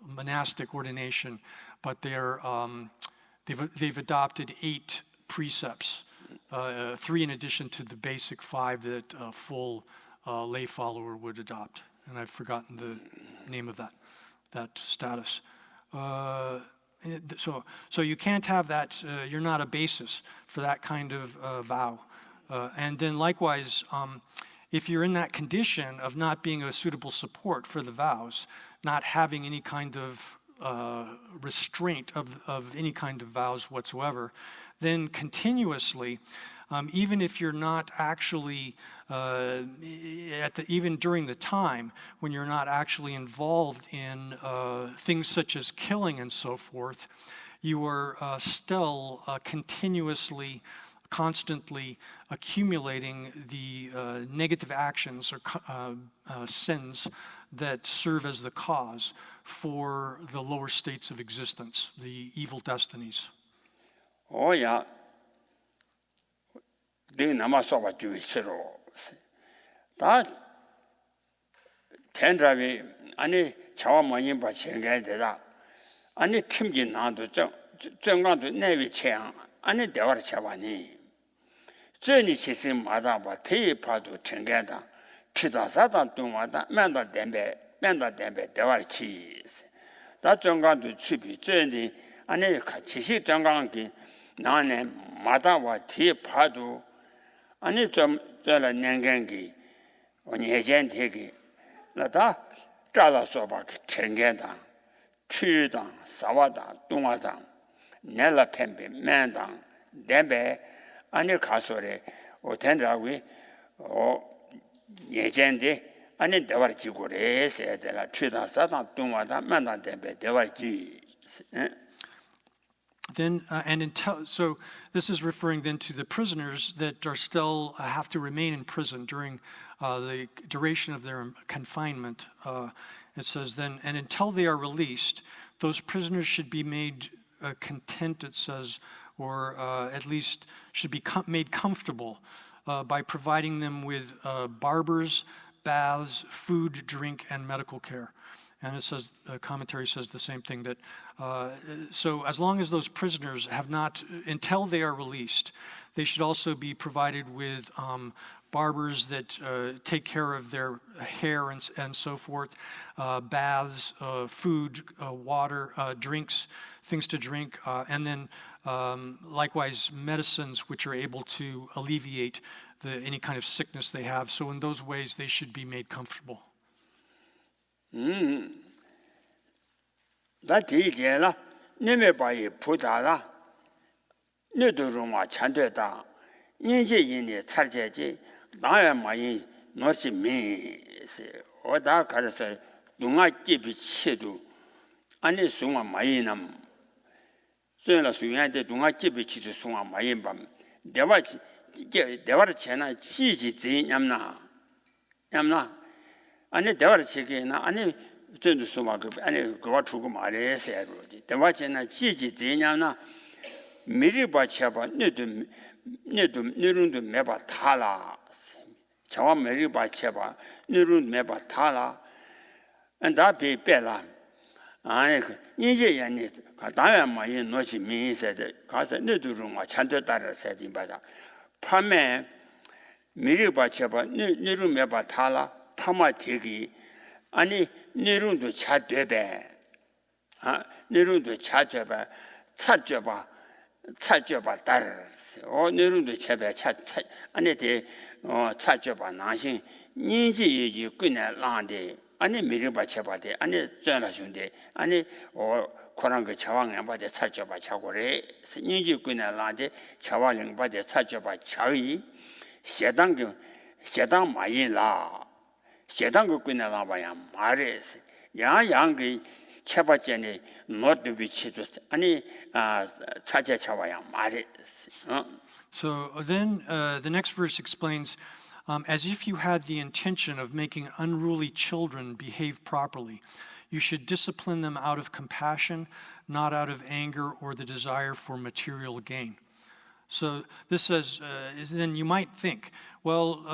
monastic ordination, but they've adopted 8 precepts, 3 in addition to the basic 5 that a full lay follower would adopt. And I've forgotten the name of that status. So you can't have that. You're not a basis for that kind of vow. And then likewise, if you're in that condition of not being a suitable support for the vows, not having any kind of restraint of any kind of vows whatsoever, then continuously, even if you're not actually, even during the time when you're not actually involved in things such as killing and so forth, you are still continuously, constantly accumulating the negative actions or sins that serve as the cause for the lower states of existence, the evil destinies. Oh yeah. 네 남아서가 주시로. 다 텐라비 아니 자와 많이 봐 생각해야 되다. 아니 팀지 나도 정강도 내위 체양 아니 대화를 잡아니. 저니 시스마다 봐 대파도 생각하다. 기다사다 동마다 맨다 댐베 대화를 치스. 다 정강도 취비 저니 아니 같이 정강기 나네 마다와 대파도 아니 좀 저라 년경기 오니 예전되기 나다 잘라서 봐 챙겨다 취당 사와다 동화당 내라 펜베 맨당 댐베 아니 가소래 오텐라위 예전데 아니 대화를 지고래 해야 되라 취당 사당 동화다 맨당 댐베 대화를 지 Then so this is referring then to the prisoners that are still have to remain in prison during the duration of their confinement. It says then, and until they are released, those prisoners should be made content. It says, or at least should be made comfortable by providing them with barbers, baths, food, drink, and medical care. And it says, commentary says the same thing, that so as long as those prisoners have not, until they are released, they should also be provided with barbers that take care of their hair and so forth, baths, food, water, drinks, things to drink, and then likewise medicines which are able to alleviate any kind of sickness they have. So in those ways, they should be made comfortable. 다 디제라 네메바이 부다라 네도로마 찬되다 인제인의 차제지 나야 많이 놓지 미세 어다 가르서 농아집이 치도 아니 송아 많이 남虽然 수양한테 농아집이 치도 송아 많이 밤 대화지 이게 대화를 채나 지지 냠나 아니 대화를 치기나 아니真的说嘛，俺给我出个马来西亚的，等我现在积这样呢，每日把钱吧，那人都没把他了，叫我每日把钱吧，那人没把他了，俺他别了，哎，人家人呢，当然嘛，也拿起民生的，可是那都人嘛，钱都打了才定把他，他们每日把钱吧，那人没把他了，他嘛提给。 아니 내run도 차되배 내run도 차되배 차줘봐 따르스 내run도 차배 차 아니 대 차줘봐 나신 니지 끝내 라데 아니 미르바 쳐봐대 아니 전화준대 아니 그런 거 차왕 봐대 차줘봐 차고래 니지 끝내 라데 차왕 봐대 차줘봐 차이 세당 많이 라 제당 그거나 나봐야 말해서 야양의 쳐봤자니 못도 위치도 아니 찾아쳐봐야 말해서 So then the next verse explains, as if you had the intention of making unruly children behave properly, you should discipline them out of compassion, not out of anger or the desire for material gain. So this says, then you might think, well,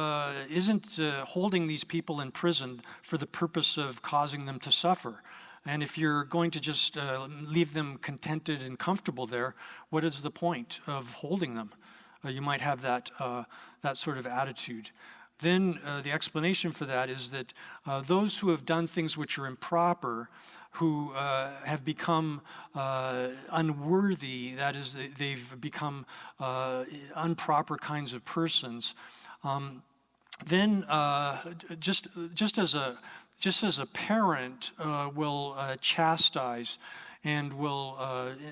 isn't holding these people in prison for the purpose of causing them to suffer? And if you're going to just leave them contented and comfortable there, what is the point of holding them? You might have that sort of attitude. Then the explanation for that is that those who have done things which are improper, who have become unworthy, that is, they've become improper kinds of persons, then just as a parent will chastise and will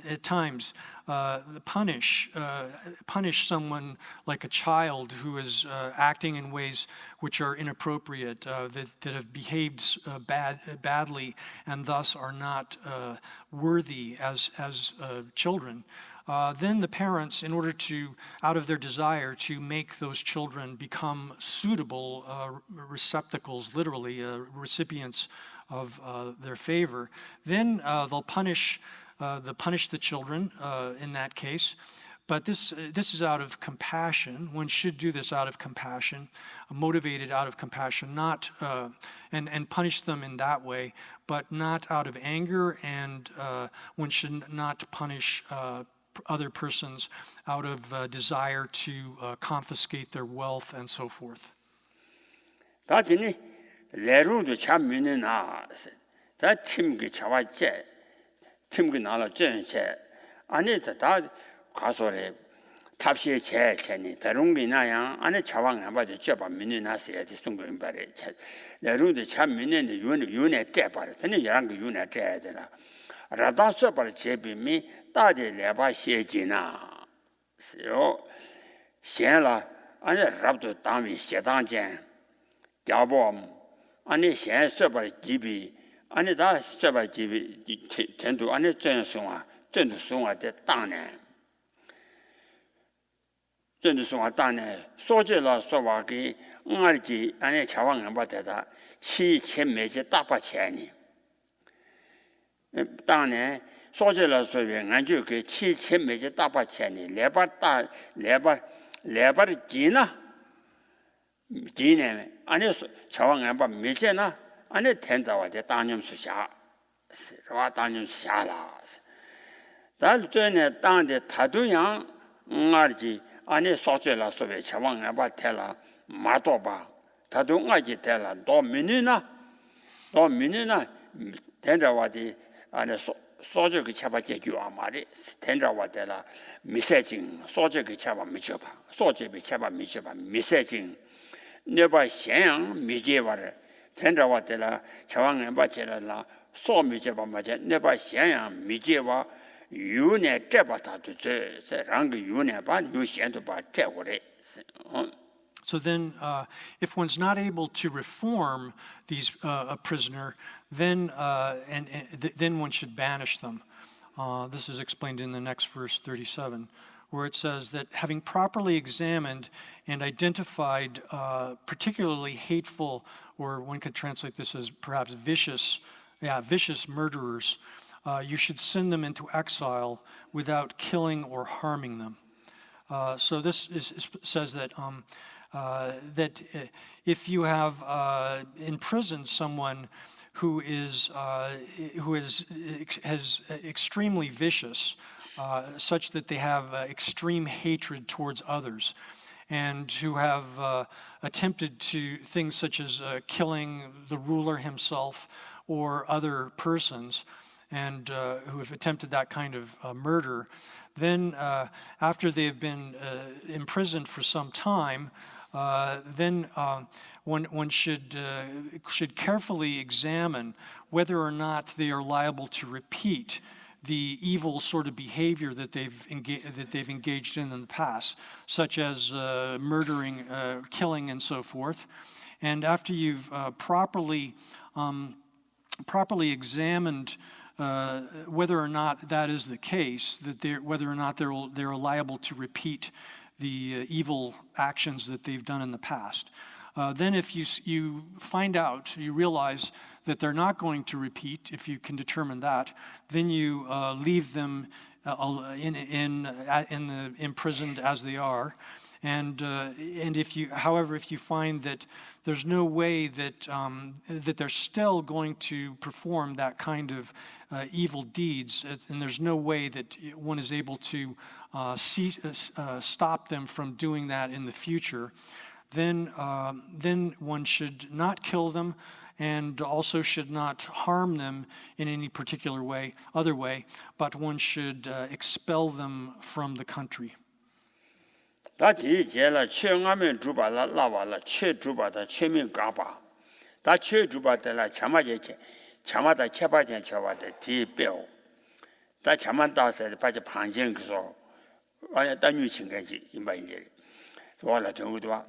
at times punish someone like a child who is acting in ways which are inappropriate, that have behaved badly and thus are not worthy as children. Then the parents, in order to, out of their desire to make those children become suitable receptacles, literally recipients of their favor, then they'll punish the children in that case. But this is out of compassion. One should do this out of compassion, motivated out of compassion, not and punish them in that way, but not out of anger. And one should not punish other persons out of desire to confiscate their wealth and so forth. 레루도 참 믿는아. 다 팀기 차와제. 팀기 나라 전체. 아니 다 가서래 탑시에 제체니 다른게 나야 안에 차왕 안 봐도 저봐 믿는아서야 돼 송거인 바래. 레루도 참 믿는데 윤에 때 봐라. 근데 이런 거 윤에 때야 되나. 라다서 봐 제비미 다들 레바 시에지나. 요 현라 아니 랍도 담이 시당전. 야범 아니 현서바 집이 아니 다 서바 집이 텐도 아니 전송아 때 땅네 전송아 땅네 소제라 소와기 응알지 아니 자왕 안 받다다 7,000매제 다바钱이 땅네 소제라 소에 안주 그 7,000매제 다바钱이 레바를 지나 디네 아니 자왕 안 받 매제나 안에 텐다와데 당념수샤 와 당념샤라 달전에 땅데 다도양 응아지 안에 소절라 소베 차왕아 바텔라 마도바 다동아지 텔라 도미니나 텐다와디 안에 소저 그 차바제 교아 말이 텐다와데라 미세징 소저 그 차바 미쳐봐 소저 그 차바 미쳐봐 미세징 네바 샹 미제와르 텐다와데라 차왕아 바체라 소 미제바 마제 네바 샹 미제와 유네 때바다도 제 랑그 유네 바 유시엔도 바 때고래 So then, if one's not able to reform a prisoner, then then one should banish them. This is explained in the next verse 37, where it says that having properly examined and identified particularly hateful, or one could translate this as perhaps vicious murderers, you should send them into exile without killing or harming them. So this says that if you have imprisoned someone who is extremely vicious, such that they have extreme hatred towards others, and who have attempted to things such as killing the ruler himself or other persons, and who have attempted that kind of murder, then after they have been imprisoned for some time, then one should carefully examine whether or not they are liable to repeat the evil sort of behavior that they've engaged in the past, such as murdering, killing, and so forth. And after you've properly examined whether or not that is the case, whether or not they're liable to repeat the evil actions that they've done in the past. Then if you find out, you realize that they're not going to repeat, if you can determine that, then you leave them imprisoned as they are. And if you find that there's no way that they're still going to perform that kind of evil deeds, and there's no way that one is able to stop them from doing that in the future, then one should not kill them, and also should not harm them in any particular other way, but one should expel them from the country. 다 뒤제라 최응하면 주바라 라와라 최 주바다 최민 가바 다 최 주바들라 참마다 개바전 쳐와데 뒤뼈 다 참만다서 바지 반전 그서 아니 단유 친가지 이만이제 좋아라 정도와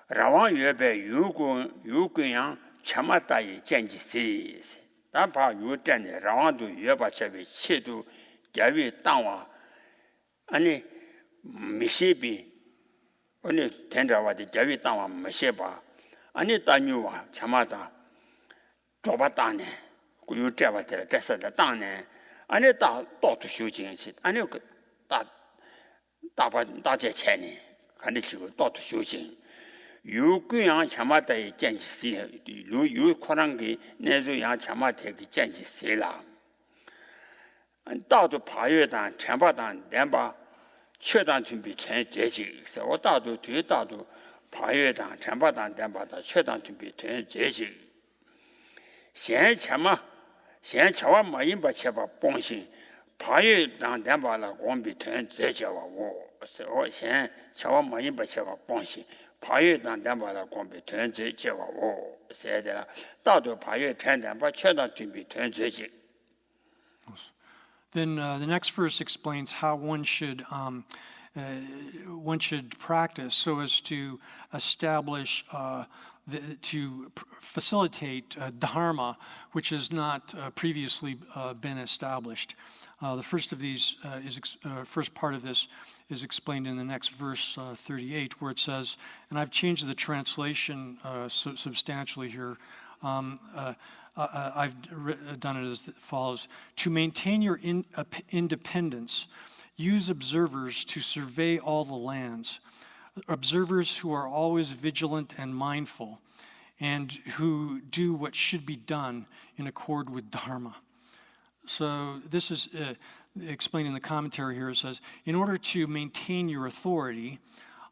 라왕 예배 유군양 참마다이 젠지시 다바 유전에 라왕도 예바체비 치도 개위 땅와 아니 미시비 아니 텐다와디 자위 땅와 마셰바 아니 따뉴와 참마다 좁았다네 그 유자바들 됐어다 땅네 아니 또도修行시 아니 다제 체네 간디치고 또도修行 유구양 참마다의 젠지시 유 코랑기 내주양 참마대기 젠지시라 다도 파회단 참바단 nem바 최단 준비 전 제지 서 다도 뒤 다도 파회단 참바단 nem바다 최단 준비 전 제지现참마现차와 마인바 쳐봐 봉신 파회단 nem바라 공비 전 제지와 워现차와 마인바 쳐봐 봉신 파회단 nem바라 공비 전 제지와 워 세대라 다도 파회 전 nem바 최단 준비 전 제지. Then the next verse explains how one should practice so as to establish, to facilitate dharma, which has not previously been established. The first of these first part of this is explained in the next verse 38, where it says, and I've changed the translation substantially here. I've done it as follows. To maintain your independence, use observers to survey all the lands, observers who are always vigilant and mindful. and who do what should be done in accord with Dharma. So this is explained in the commentary here. It says, in order to maintain your authority,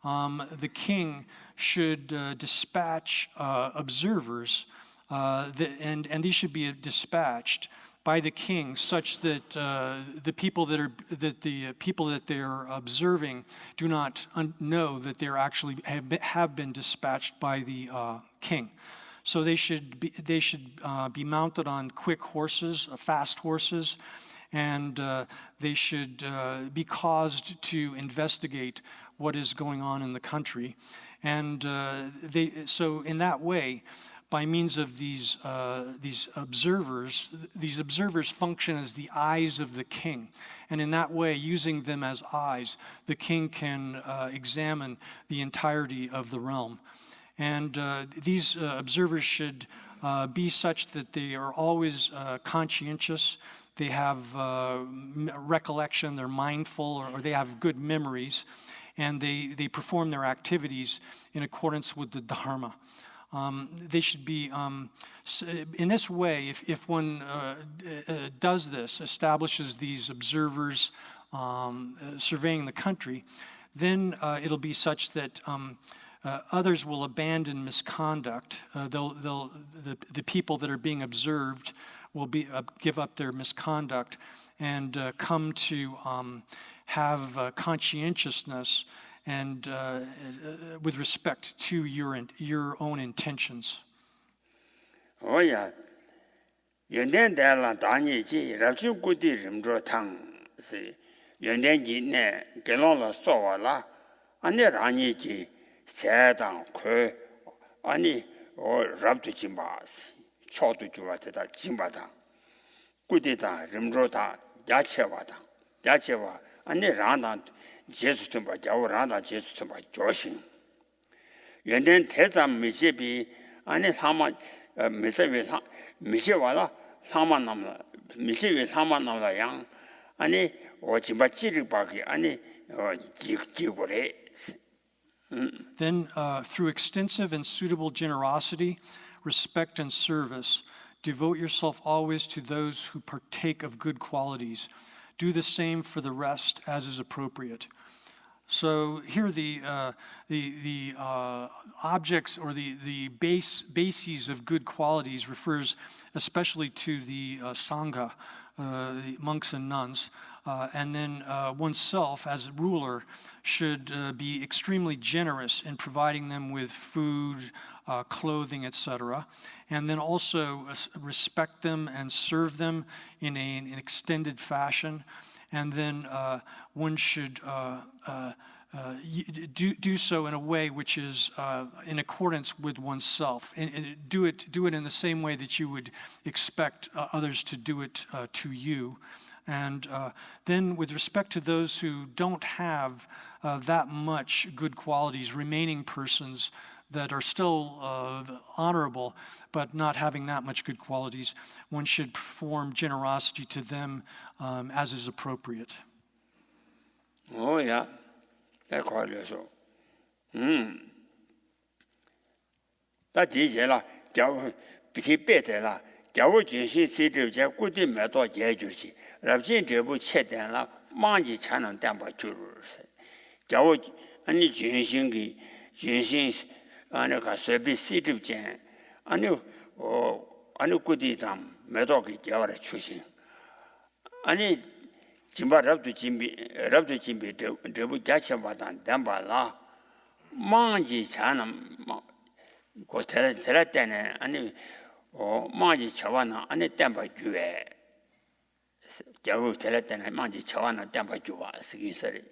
the king should dispatch observers, and these should be dispatched by the king, such that the people that they are observing do not know that they actually have been dispatched by the king. So they should be mounted on quick horses, fast horses, and they should be caused to investigate what is going on in the country. And so in that way, by means of these observers function as the eyes of the king. And in that way, using them as eyes, the king can examine the entirety of the realm. And these observers should be such that they are always conscientious, they have recollection, they're mindful, or they have good memories, and they perform their activities in accordance with the Dharma. They should be, in this way, if one does this, establishes these observers surveying the country, then it'll be such that others will abandon misconduct. The people that are being observed will give up their misconduct and come to have conscientiousness and with respect to your own intentions. Oh yeah. Yunden dala dani ji rabju gudi rimro tang si yunden ji ne gelon la sowa la ane rani ji sedang kwe ani o rabdu jimba si chodu juwa teda jimba tang gudi tang rimro tang yachewa ane rana jesu tumba jawo rana jesu tumba joshin yunden tezam mijebi ane sama 미세와라 사만남라 미세위 사만남라 양 아니 오지바 찌르바기 아니 지고래. Then through extensive and suitable generosity, respect and service, devote yourself always to those who partake of good qualities. Do the same for the rest as is appropriate. So here the objects or the bases of good qualities refers especially to the Sangha, the monks and nuns, and then oneself as a ruler should be extremely generous in providing them with food, clothing, etc., and then also respect them and serve them in an extended fashion. And then one should do so in a way which is in accordance with oneself, and do it in the same way that you would expect others to do it to you. And then with respect to those who don't have that much good qualities, remaining persons that are still honorable but not having that much good qualities, one should perform generosity to them as is appropriate. Oh yeah, that's quite so. That is la, jiao bi better la, jiao jinxin si zhe jia gu di me duo jie ju xi, rab jin zhe bu qie dian la, mang ji qian nang dian ba ju ru shi. Jiao ani jinxin gi jinxin ane ka sui bi si zhe jian, ane gu di dang me duo gi jiao le chu xin. Ane jimba rabdu jimbi zhebu jia ba dan denpa la mangji chana ko tera tena ane mangji chawa na ane denpa juwe jiawu tera tena mangji chawa na denpa juwa sigi sari.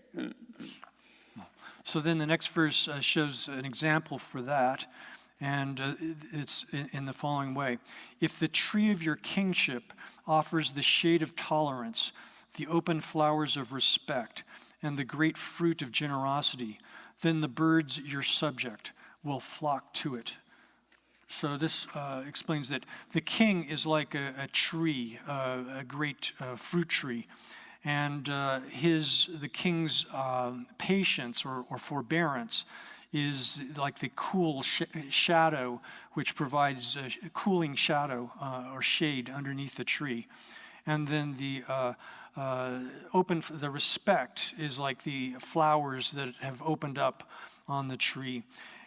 So then the next verse shows an example for that, and it's in the following way. If the tree of your kingship offers the shade of tolerance, the open flowers of respect, and the great fruit of generosity, then the birds, your subject, will flock to it. So this explains that the king is like a tree, a great fruit tree, and the king's patience or forbearance is like the cool shadow, which provides a cooling shadow or shade underneath the tree. And then the the respect is like the flowers that have opened up on the tree.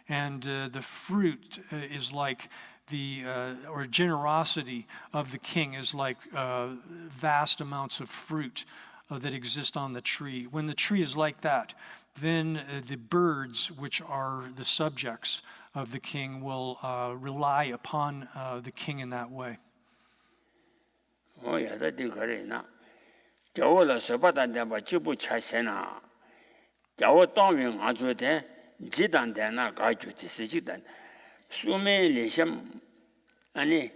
And the fruit is like or generosity of the king is like vast amounts of fruit that exist on the tree. When the tree is like that, then the birds, which are the subjects of the king, will rely upon the king in that way. Oh, yeah, that's good. 저월로 서바단데 지부 차세나 저월 동행 아주데 지단데나 가주지 시지단 수메 레샴 아니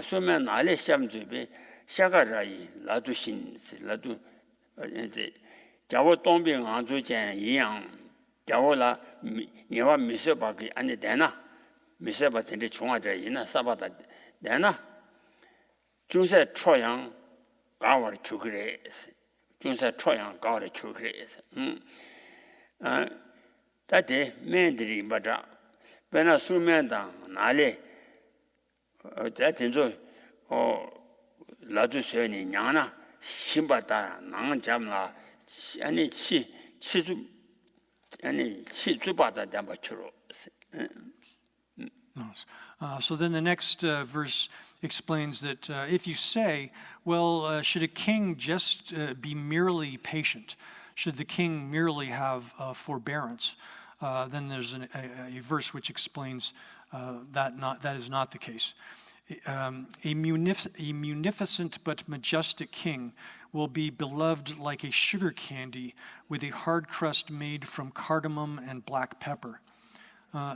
수메 나레 샴주베 샤가라이 라두신 라두 이제 저월 동행 아주젠 이양 저월라 니와 미서바기 아니 되나 미서바든데 총아져 이나 사바다 되나 중세 초양 가와를 추그레스 중세 초양 가와를 추그레스 다데 맨들이 맞아 베나 수면당 나래 대tenzo 라두세니 냐나 심바다 낭 잡나 아니 치주 아니 치주바다 담바처로 So then the next verse explains that if you say, well, should a king just be merely patient? Should the king merely have forbearance? Then there's a verse which explains that is not the case. A munificent but majestic king will be beloved like a sugar candy with a hard crust made from cardamom and black pepper.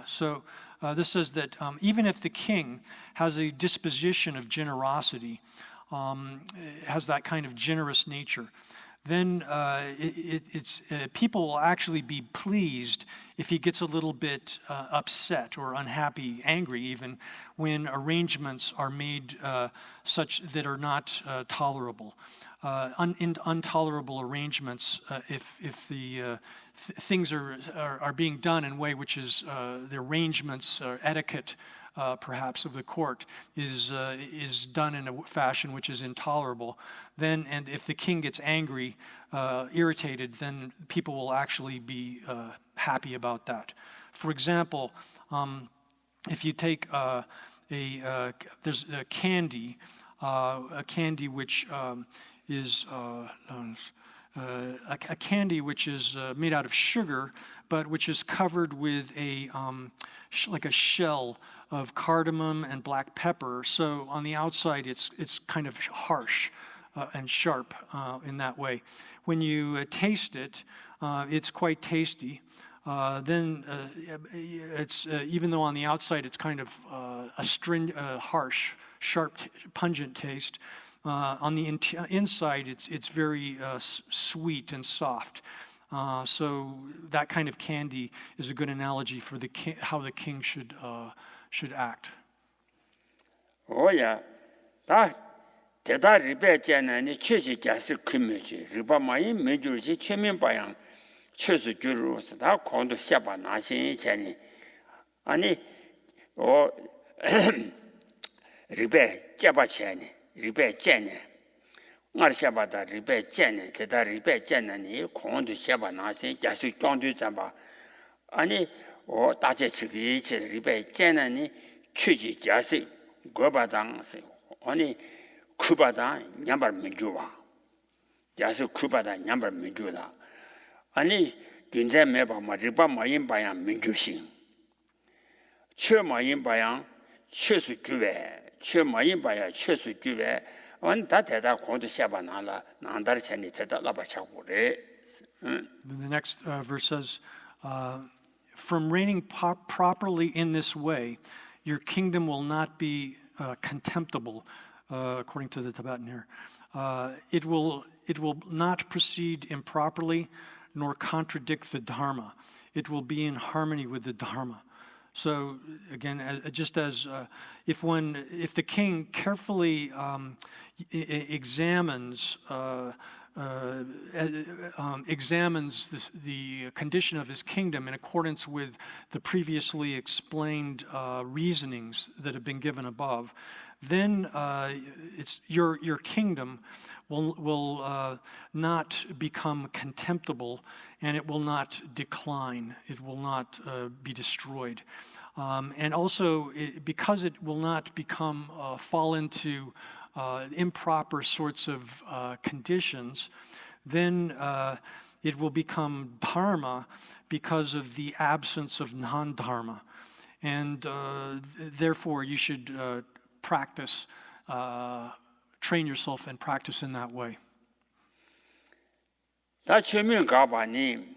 So this says that even if the king has a disposition of generosity, has that kind of generous nature, then people will actually be pleased if he gets a little bit upset or unhappy, angry even, when arrangements are made such that are not tolerable. Intolerable arrangements, if the things are being done in a way which is the arrangements or etiquette perhaps of the court is done in a fashion which is intolerable, then, and if the king gets angry, irritated, then people will actually be happy about that. For example, if you take there's a candy which is a candy which is made out of sugar, but which is covered with like a shell of cardamom and black pepper. So on the outside, it's kind of harsh and sharp in that way. When you taste it, it's quite tasty. Then it's even though on the outside it's kind of a harsh, sharp, pungent taste. On the inside, it's very sweet and soft. So that kind of candy is a good analogy for how the king should act. Oh yeah, that 대다 리베제는 최지 자스 금메지 리바마이 메주지 최면 방향 최수 주로서 다 kondu 샤바 나신 전에 아니 리베 잡아체니 리베 째네 말샤바다 리베 째네 대다 리베 째네니 kondu 샤바 나신 자수 정도 잡아 아니 다제 측이 제 리베 째네니 최지 자스 고바당스 아니 쿠바다 냠발 민주와 자수 쿠바다 냠발 민주다 아니 균제 매바 마리바 마인바야 민주신 최마인바야 최수 규외 최마인바야 최수 규외 원다 대다 공도 샤바나라 난다르 전에 대다 라바차고래. The next verse says, from reigning properly in this way, your kingdom will not be contemptible. According to the Tibetan here, it will not proceed improperly nor contradict the Dharma. It will be in harmony with the Dharma. So again, just as if the king carefully examines examines the condition of his kingdom in accordance with the previously explained reasonings that have been given above, then it's your kingdom will not become contemptible, and it will not decline. It will not be destroyed. And also, because it will not fall into improper sorts of conditions, then it will become dharma because of the absence of non-dharma. And therefore, you should practice, train yourself and practice in that way. 다 최면 가봐니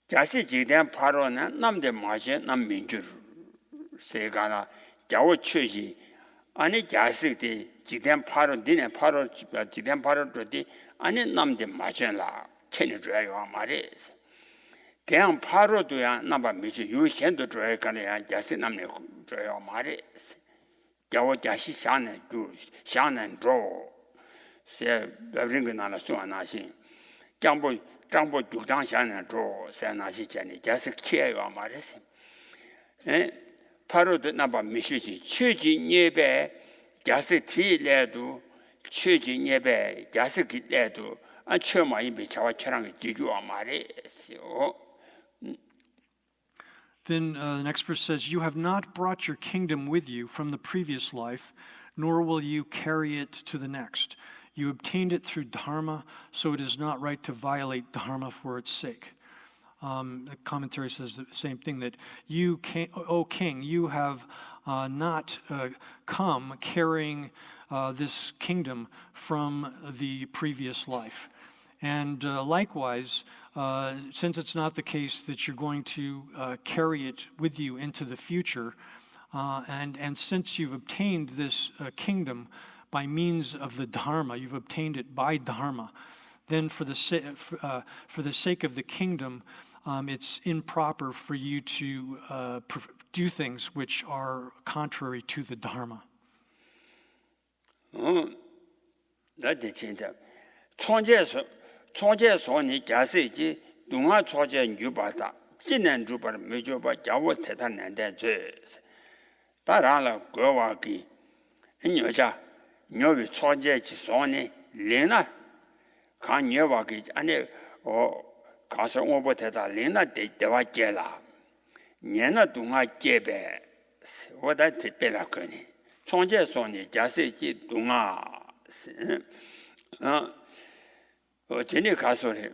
자시 지된 바로는 남대 마시 남민주 세가나 자워 최시 아니 자식이 지된 바로 니네 바로 지된 바로도 아니 남대 마셔라 천여줘요 말이지 대한 바로도야 나바 미시 유현도 줘야 가냐 자식 남네 줘요 말이지 자워 자시 샤네 주 샤네 줘 세 베링그나나 수아나시 장보 주장 샤네 줘 세나시 전에 자식 키에요 말이지 바로도 나바 미시지 최진 예배 자식 티래도 최진 예배 자식 기래도 아 처마이 비차와 처랑 지주와 말이지요. Then the next verse says, "You have not brought your kingdom with you from the previous life, nor will you carry it to the next. You obtained it through dharma, so it is not right to violate dharma for its sake." The commentary says the same thing, that you, O king, you have not come carrying this kingdom from the previous life. And likewise, since it's not the case that you're going to carry it with you into the future, and since you've obtained this kingdom by means of the dharma, you've obtained it by dharma, then for the sake of the kingdom, it's improper for you to do things which are contrary to the dharma. 나도 진짜 총재소니 자세지 동아 총재 유바다 진행 주바를 메줘바 자워 대단한데 저 따라라 거와기 여자 녀위 총재지 소니 레나 간여와기 아니 가서 오버 대다 레나 대와 깨라 년나 동아 깨베 오다 대배라 거니 총재소니 자세지 동아 전에 가서래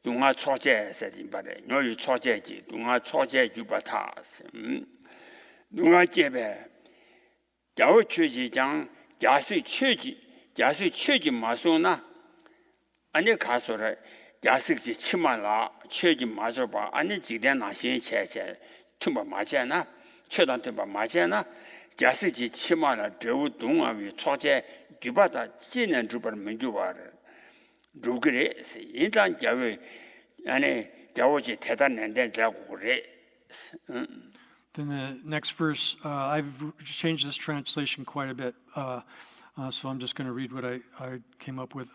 동아 초제세진 바래 너희 초제지 동아 초제 주바타 동아 제베 야오 취지장 야수 취지 마소나 아니 가서래 야식지 치마라 취지 마셔봐 아니 지대 나신 체체 tumba 마제나 최단 tumba 마제나 야식지 치마라 대우 동아위 초제 주바다 지는 주바를 민주바를 누그래 인간 자외 안에 자오지 대단한데 자고 그래. Then the next verse, I've changed this translation quite a bit, so I'm just going to read what I came up with.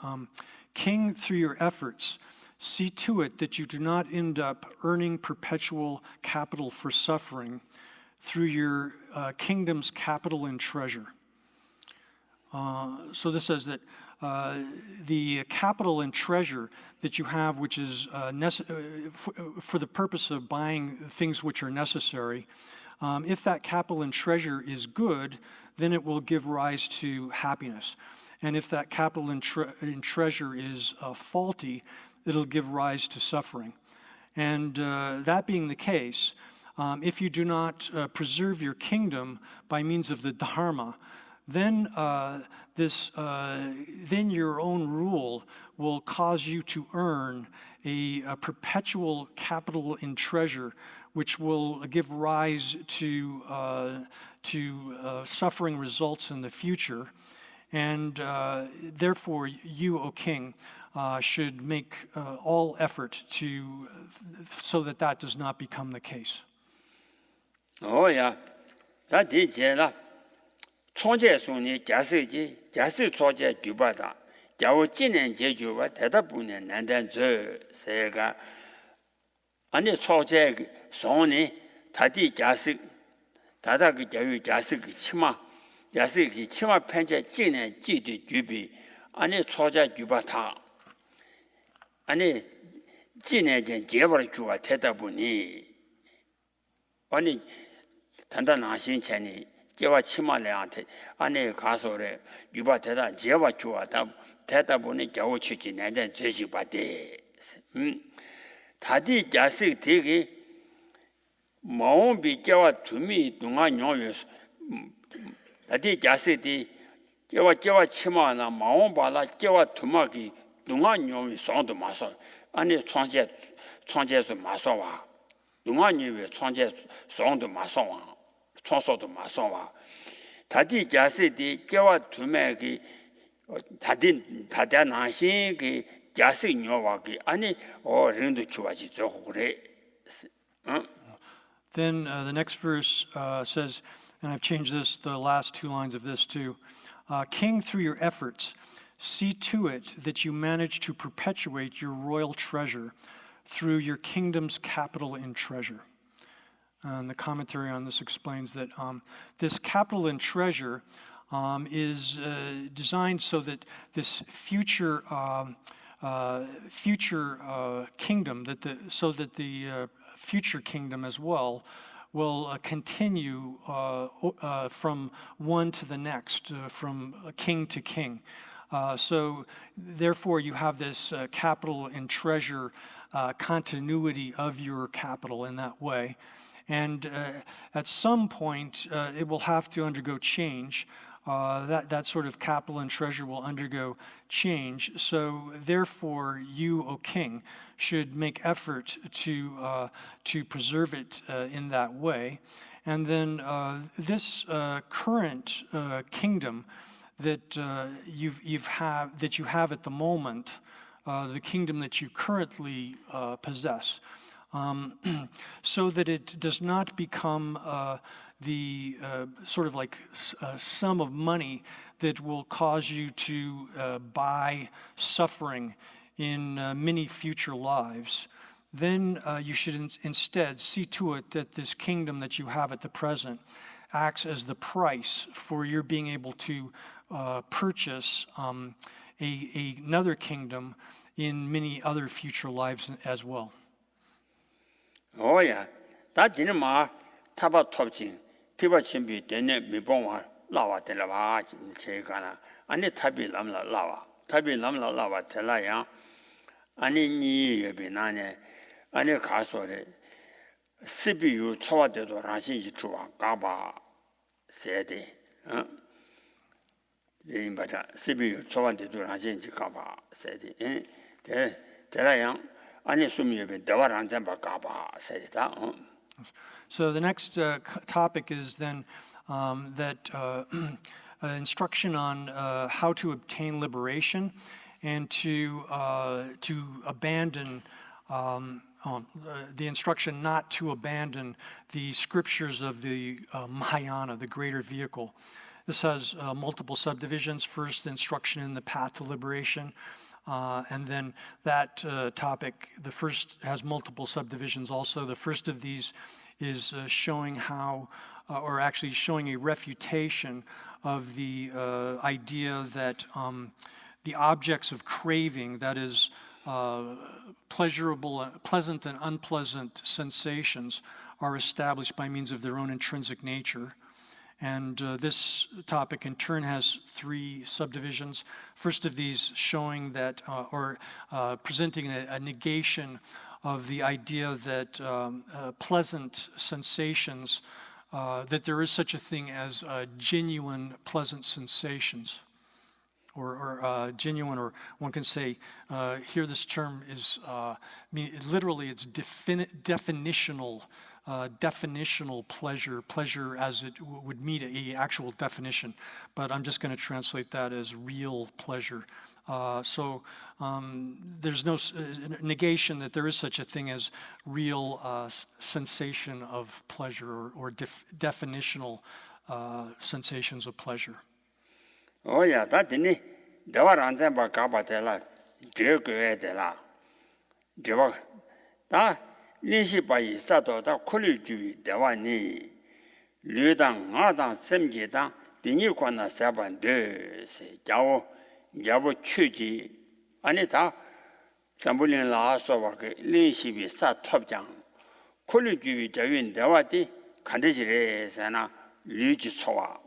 King, through your efforts, see to it that you do not end up earning perpetual capital for suffering through your kingdom's capital and treasure. So this says that the capital and treasure that you have, which is for the purpose of buying things which are necessary, if that capital and treasure is good, then it will give rise to happiness. And if that capital and treasure is faulty, it'll give rise to suffering. And that being the case, if you do not preserve your kingdom by means of the dharma, then then your own rule will cause you to earn a perpetual capital in treasure, which will give rise to suffering results in the future. And therefore, you, O king, should make all effort so that does not become the case. Oh yeah, that did yeah. 총재소니 자세지 자세 총재 규바다 겨우 지낸 제주와 대답분에 난단저 세가 아니 소재 손이 다디 자식 다다 그 교육 자식 치마 자식이 치마 편제 지낸 지도 주비 아니 소재 주바타 아니 지내전 제벌 주와 대답분이 아니 단단하신 전이 제와 치마래한테 아니 가서래 유바 대다 제와 주와다 대답분이 겨우 치지 내전 제시 받대 다디 자식 되게 마음 비교와 두미 동안 요요스 다디 자식이 제와 치마나 마음 발라 제와 두마기 동안 요요 손도 마서 아니创建서 마서와 동안이외创建 손도 마서와创소도 마서와 다디 자식이 제와 두매기 다다 나신기 자식 녀와기 아니 렌도 주와지 저거 그래 Then the next verse says, and I've changed this, the last two lines of this too. King, through your efforts, see to it that you manage to perpetuate your royal treasure through your kingdom's capital in treasure. And the commentary on this explains that this capital in treasure is designed so that this future kingdom, so that the future kingdom as well will continue from one to the next, from king to king. So therefore you have this capital and treasure continuity of your capital in that way. And at some point it will have to undergo change. That sort of capital and treasure will undergo change. So therefore you, O king, should make effort to preserve it in that way. And then this current kingdom that you have at the moment, the kingdom that you currently possess, so that it does not become the sort of like sum of money that will cause you to buy suffering in many future lives. Then you should instead see to it that this kingdom that you have at the present acts as the price for your being able to purchase another kingdom in many other future lives as well. Oh yeah, that didn't ma taba topching, tiba chimbi dene mibongwa lawa telava chegana, ani tabi lamla lawa telaya, ani ni yebinane, ani kasore, sibi yu chowa dedo rashi yichua gaba sede, imbata sibi yu chowa dedo rashi gaba sede, telaya. So the next topic is then that instruction on how to obtain liberation and to abandon the instruction not to abandon the scriptures of the Mahayana, the greater vehicle. This has multiple subdivisions. First, instruction in the path to liberation. And then that topic, the first has multiple subdivisions also. The first of these is showing how, or actually showing a refutation of the idea that the objects of craving, that is pleasant and unpleasant sensations, are established by means of their own intrinsic nature. And this topic in turn has three subdivisions. First of these showing that, presenting a negation of the idea that pleasant sensations, that there is such a thing as genuine pleasant sensations, or genuine, or one can say, here this term is, literally it's definitional pleasure as it would meet an actual definition, but I'm just going to translate that as real pleasure. So there's no negation that there is such a thing as real sensation of pleasure or definitional sensations of pleasure. Oh yeah, that didn't 대화 란젠바 가바텔라 제거에텔라 제와 다 리시바이 사도다 콜리주의 대화니 류당 아당 셈제당 디니관나 사반데 자오 야보 취지 아니다 잠불린 라서와 그 리시비 사톱장 콜리주의 자윈 대화디 간데지레사나 리지 소와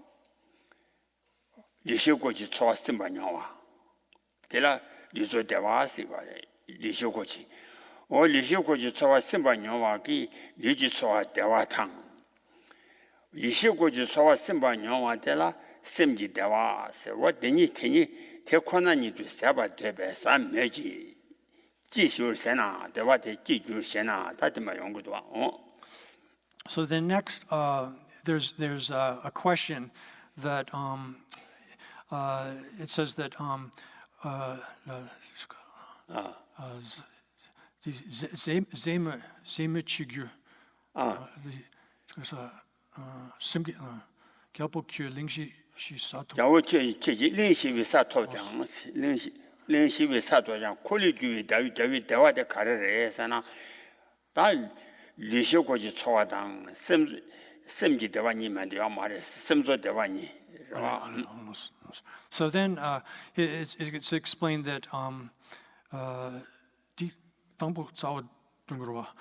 리시고지 소와 심바냐와 데라 리조 대화시가 리시고지 리시고지 소와 심바냐와기 리지 소와 대화탕 리시고지 소와 심바냐와 데라 심지 대화세 워데니 테니 테코나니도 세바 되베 삼매지 지슈세나 대화대 지슈세나 다들 연구도 So then next, there's a question that it says that Zemechigyu. 그래서 심기 결복규 링시 시사토. 자오체 제지 링시비 사토장 링시비 사토장 콜리규 다위 대화대 가르레서나 다 리쇼고지 초와당 셈지 대화니만 요 말에 셈조 대화니. So then it's explained that 방법 자오 등으로와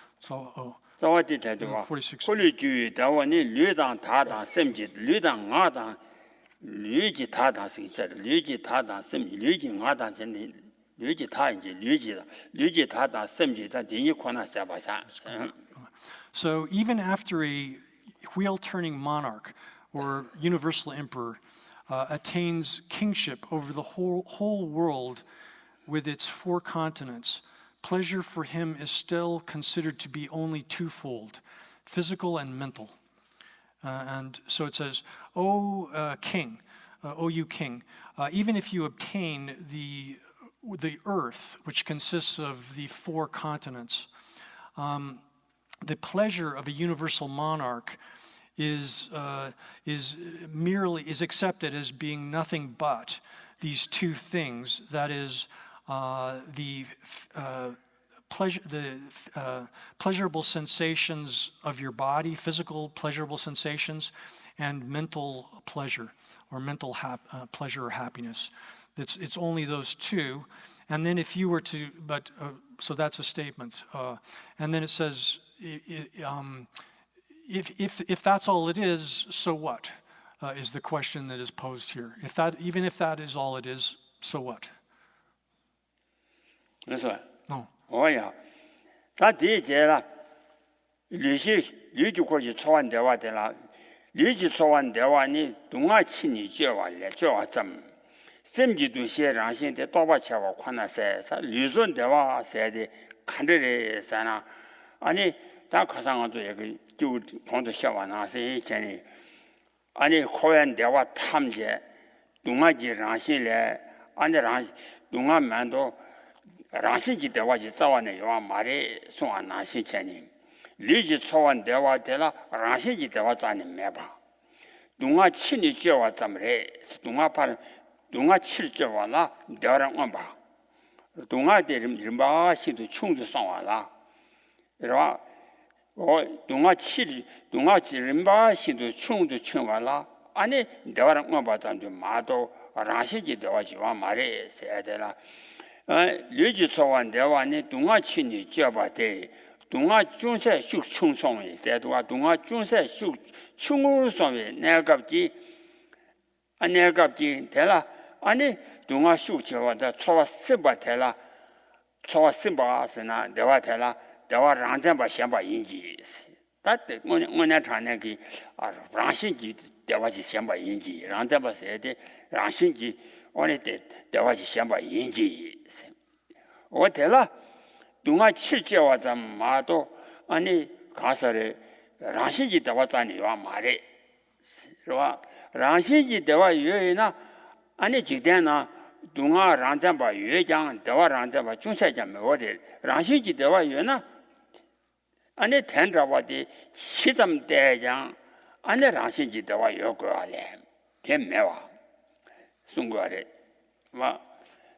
자와디 대도와 콜리규 대화니 류당 다당 셈지 류당 아당 류지 다당 시자 류지 다당 셈 류지 아당 전에 류지 다 이제 류지 다당 셈지 다 디니 코나 사바사. So even after a wheel-turning monarch or universal emperor attains kingship over the whole world with its 4 continents, pleasure for him is still considered to be only twofold, physical and mental. And so it says, O king, O you king, even if you obtain the earth, which consists of the 4 continents, the pleasure of a universal monarch is accepted as being nothing but these 2 things. That is the pleasurable sensations of your body, physical pleasurable sensations, and mental pleasure or mental pleasure or happiness. It's only those 2. And then if you were to, so that's a statement. And then it says, if that's all it is, so what? Is the question that is posed here. Even if that is all it is, so what? 그래서 No. 오야 다 뒤제라 리주고지 초안 대화되라 리지 초안 대화니 동아친이 쥐어와래 쥐어왔점 셈지도 시에랑신데 또바차와 관나세사 리존 대화 세대 칸르레사나 아니 다 가상한도 여기 주 본도 샤와나세 전에 아니 코엔 대화 탐제 동아지랑신래 아니랑 동아만도 랑신지 대화지 자와네 요 말에 송안나시 전에 리지 초안 대화되라 랑신지 대화 자네 매봐 동아친이 쥐어와 잠래 동아파는 동아 칠저와라 대화랑 원봐 동아 대림 이름바시도 충도 상와라 이러와 동아 지름바시도 충도 충와라 아니 대화랑 원봐 잠도 마도 라시지 대화지와 말에 써야 되라 류지 초원 대화니 동아 친이 쥐어봐대 동아 중세 슉 충송이 대도와 동아 중세 슉 충우송이 내갑지 내갑지 되라 아니 동아 슉지와다 초와 쓰바텔라 초와 쓰바스나 대화텔라 대화 랑전바 셴바 인지 다때 뭐냐 자네기 랑신지 대화지 셴바 인지 랑전바 세데 랑신지 오늘때 대화지 셴바 인지 어텔라 동아 칠제와자 마도 아니 가서래 랑신지 대화자니와 말에 와 랑신지 대화 유에나 아니 지대나 동아 랑전바 유장 대화 랑전바 중세장 뭐들 랑신지 대화 유에나 아니 텐자와디 시점 대장 아니 랑신지 대화 요거래 개매와 순거래 와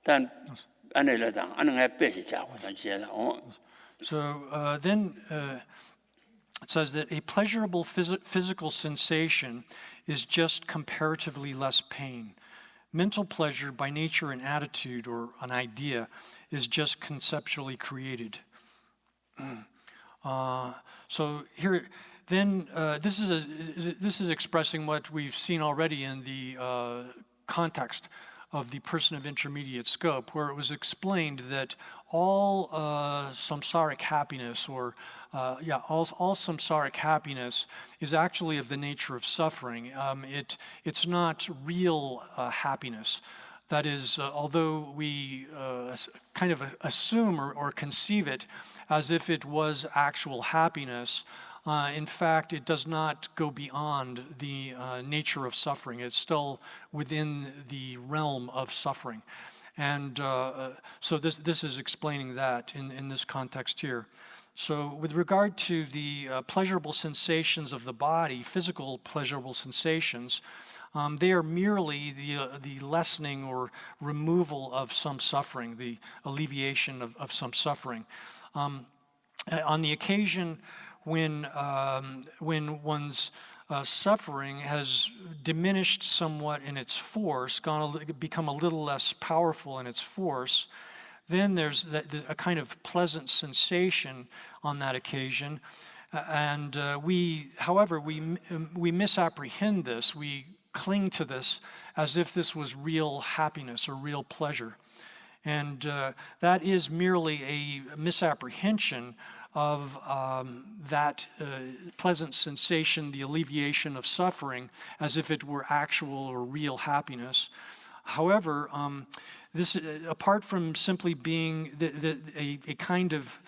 但安尼来讲，安尼还别些家伙上些了哦。 So then it says that a pleasurable physical sensation is just comparatively less pain. Mental pleasure by nature and attitude or an idea is just conceptually created. So here, then this is expressing what we've seen already in the context of the person of intermediate scope, where it was explained that all samsaric happiness, or all samsaric happiness is actually of the nature of suffering. It's not real happiness. That is, although we kind of assume or conceive it as if it was actual happiness, in fact, it does not go beyond the nature of suffering. It's still within the realm of suffering. And so this is explaining that in this context here. So with regard to the pleasurable sensations of the body, physical pleasurable sensations, they are merely the lessening or removal of some suffering, the alleviation of some suffering. On the occasion when one's suffering has diminished somewhat in its force, become a little less powerful in its force, then there's a kind of pleasant sensation on that occasion. And however, we misapprehend this. We cling to this as if this was real happiness or real pleasure. And that is merely a misapprehension of that pleasant sensation, the alleviation of suffering, as if it were actual or real happiness. However, this, apart from simply being a kind of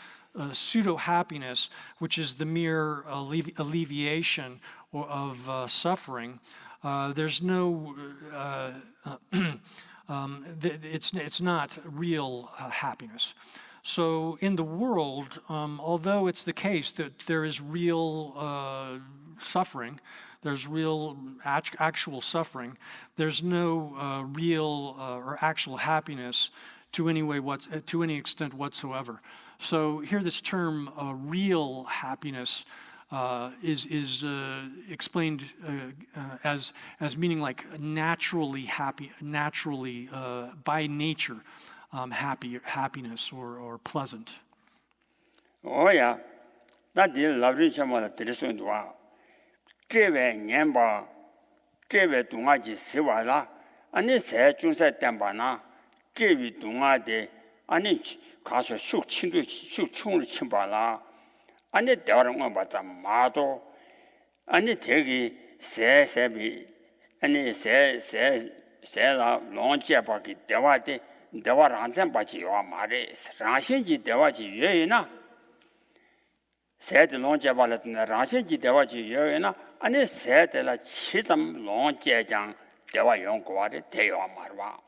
pseudo-happiness, which is the mere alleviation of suffering, there's no, it's not real happiness. So in the world, although it's the case that there is real suffering, there's real actual suffering, there's no real or actual happiness to any extent whatsoever. So here this term real happiness is explained as meaning like naturally happy, naturally by nature. Happiness or pleasant. Oh yeah, that is lovely. Someone that is doing well. 这位年吧，这位东亚的十万啦，安尼在中山店吧呢，这位东亚的安尼卡说受轻的受穷的轻吧啦，安尼调人我把咱马多，安尼这个谁比，安尼谁啦，龙家把给调话的。 대화 랑전 바지와 말에 랑신지 대화지 여이나 세드 롱제발은 랑신지 대화지 여이나 아니 세드라 치점 롱제장 대화 연구와데 대화 말와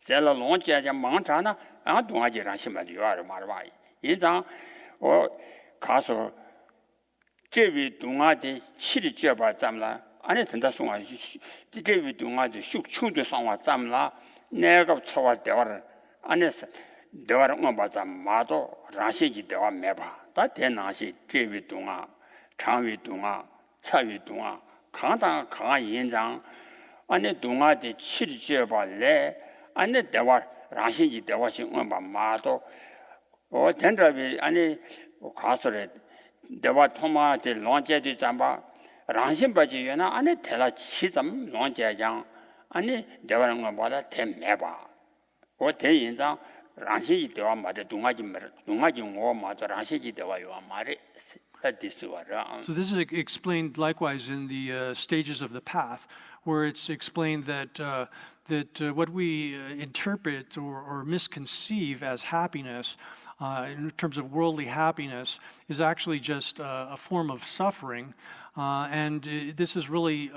세라 롱제장 망타나 아 동아지 랑신만 요아를 말와 인장 가서 제비 동아데 치리 쥐어봐 잠라 아니 된다 송아 제비 동아데 숙충도 상와 잠라 내가 처와 대화를 안에서 대화를 맞아 마도 라시지 대화 매봐 다 대나시 제위 동아 장위 동아 차위 동아 강당 강한 인장 안에 동아의 치르지어 발래 안에 대화 라시지 대화시 엄마 마도 된다비 아니 가서래 대화 통마한테 론제도 잠바 랑신바지 연나 안에 대라 치점 론제장 아니 대화는 거보다 대 매봐 대인장 랑시지 대화 말에 동아지 오 맞아 랑시지 대화 요 말에 So this is explained likewise in the stages of the path, where it's explained that what we interpret or misconceive as happiness, in terms of worldly happiness, is actually just a form of suffering. And this is really,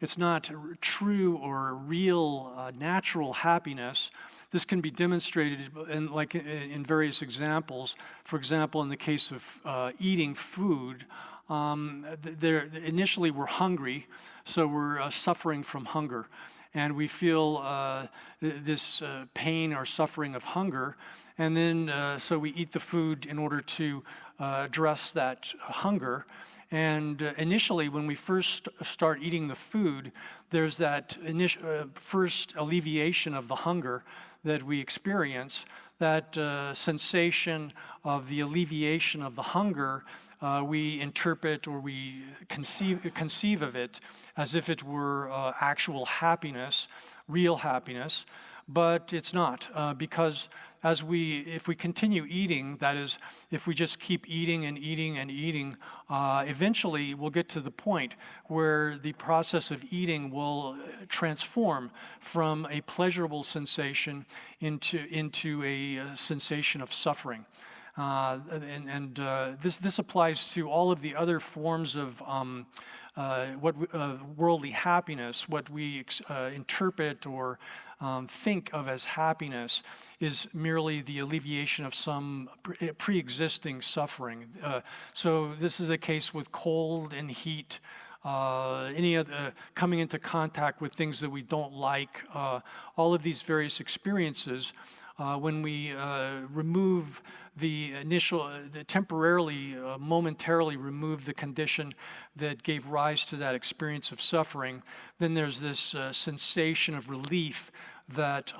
it's not true or real natural happiness. This can be demonstrated in various examples. For example, in the case of eating food, they initially we're hungry, so we're suffering from hunger. and we feel this pain or suffering of hunger, and then so we eat the food in order to address that hunger. And initially, when we first start eating the food, there's that first alleviation of the hunger that we experience, that sensation of the alleviation of the hunger. We interpret or we conceive of it as if it were actual happiness, real happiness, but it's not, because if we continue eating, that is, if we just keep eating and eating and eating, eventually we'll get to the point where the process of eating will transform from a pleasurable sensation into a sensation of suffering. This applies to all of the other forms of worldly happiness. What we interpret or think of as happiness is merely the alleviation of some pre-existing suffering. So this is the case with cold and heat, any other coming into contact with things that we don't like, all of these various experiences. When we remove momentarily remove the condition that gave rise to that experience of suffering, then there's this sensation of relief that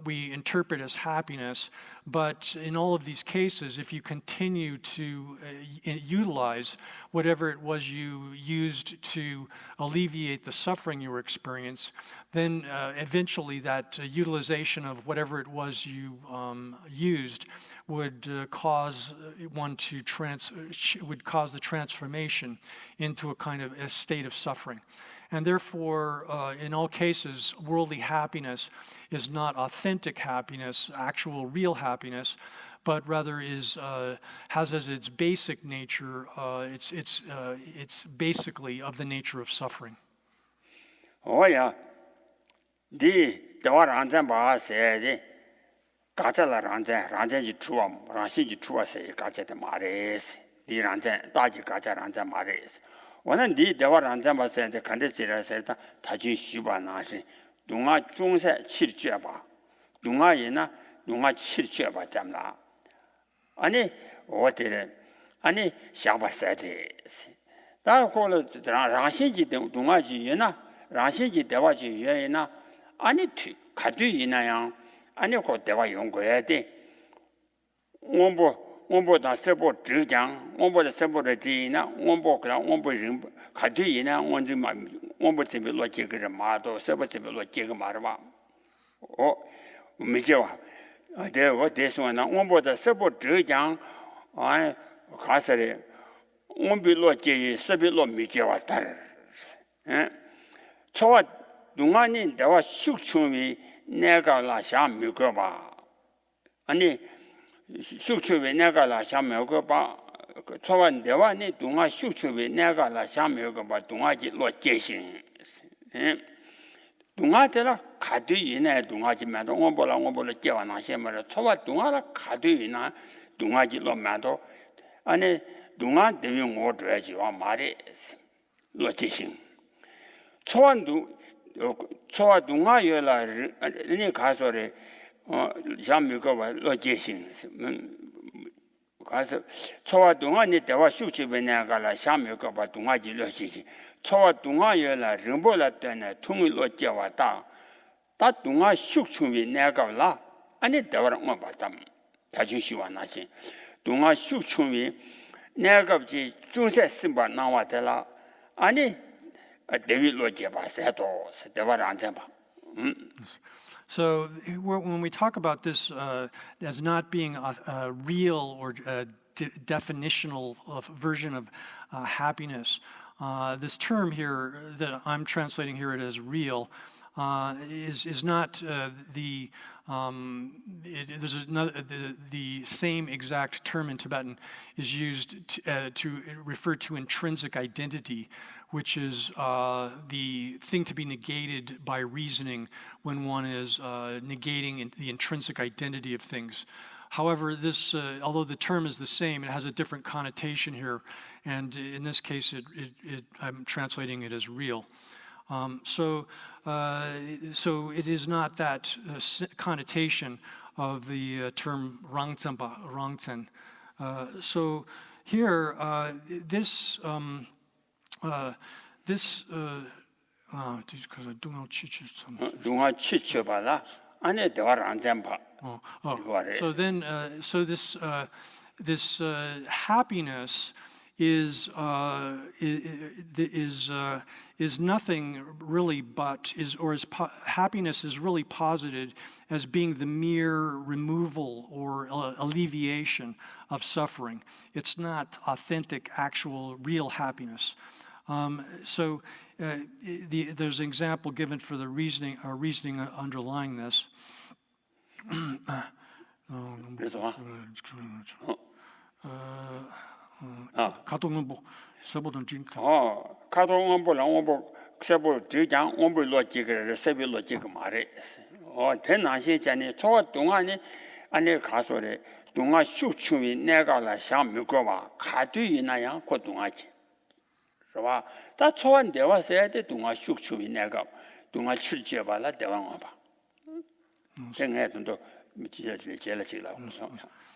we interpret as happiness. But in all of these cases, if you continue to utilize whatever it was you used to alleviate the suffering you were experiencing, then eventually that utilization of whatever it was you used would cause the transformation into a kind of a state of suffering. And therefore, in all cases, worldly happiness is not authentic happiness, actual real happiness, but rather has as its basic nature, it's basically of the nature of suffering. Oh yeah, the war anzan ba se gacha la ranzan ji chuwa ranshi ji chuwa se gacha de mares di ranzan da ji gacha ranzan mares. 원은 네 대화 안잠바서한테 간데지라서다 다지 시바나시 동아 중세 칠죄바 동아이나 동아 칠죄바 잠라 아니 어때래 아니 샤바사데 다고로 라시지 동아지이나 라시지 대화지이나 아니 가두이나야 아니 고 대화 용거야 돼 원보다 서보直讲 원보다 서보의 지나 원보 그냥 원보 人 가지이나 원지마 원보 집에 로지그 마도 서보 집에 로지그 말봐 미제와 내가 대소나 원보다 서보 直讲 아 가서래 원비 로지 서비 로 미제와 달 초와 동안이 내가 숙충이 내가 라샤 미거봐 아니 숙취에 내가라 샤메고 봐 초반 대화니 동아 숙취에 내가라 샤메고 봐 동아지 로제신 동아들아 가드이네 동아지만 원보라 깨와나 셈을 초반 동아라 가드이나 동아지 로만도 아니 동아 대비 오드야지와 말이 로제신 초반도 초와 동아여라 니 가서래 샤미고바 로제신 가서 초와 동안에 대화 숙집에 나가라 샤미고바 동아지 로제신 초와 동아여라 림보라 때네 통이 로제와다 다 동아 숙집에 나가라 아니 대화랑 뭐 봤담 다주시와나시 동아 숙집에 나가지 중세 심바 나와들라 아니 대위 로제바세도 대화랑 안잡아 So when we talk about this as not being a real or definitional version of happiness, this term here that I'm translating here it as real is not the same exact term in Tibetan is used to refer to intrinsic identity, which is the thing to be negated by reasoning when one is negating the intrinsic identity of things. However, this, although the term is the same, it has a different connotation here, and in this case, I'm translating it as real. So it is not that connotation of the term rangzen. So here, this so then, this happiness is nothing really but happiness is really posited as being the mere removal or alleviation of suffering. It's not authentic, actual, real happiness. So there's an example given for the reasoning underlying this.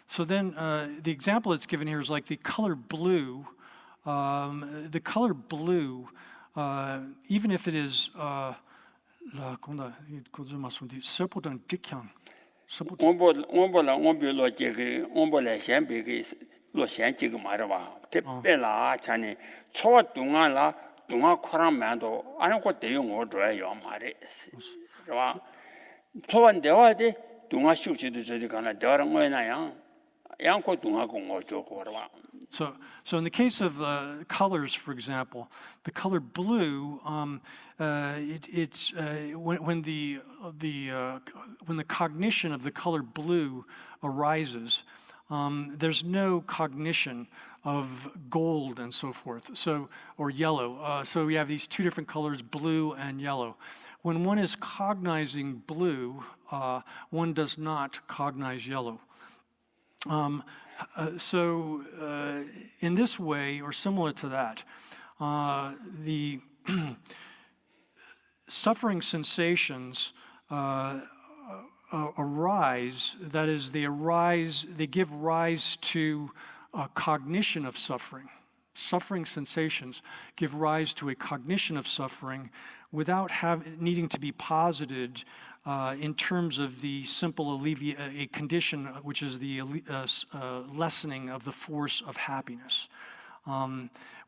So then the example that's given here is like the color blue. The color blue, even if it is So in the case of colors, for example, the color blue, it's when the cognition of the color blue arises, there's no cognition of gold and so forth, or yellow. So we have these two different colors, blue and yellow. When one is cognizing blue, one does not cognize yellow. So in this way, or similar to that, the suffering sensations arise, that is, they give rise to a cognition of suffering. Suffering sensations give rise to a cognition of suffering without needing to be posited in terms of the simple a condition, which is the lessening of the force of happiness.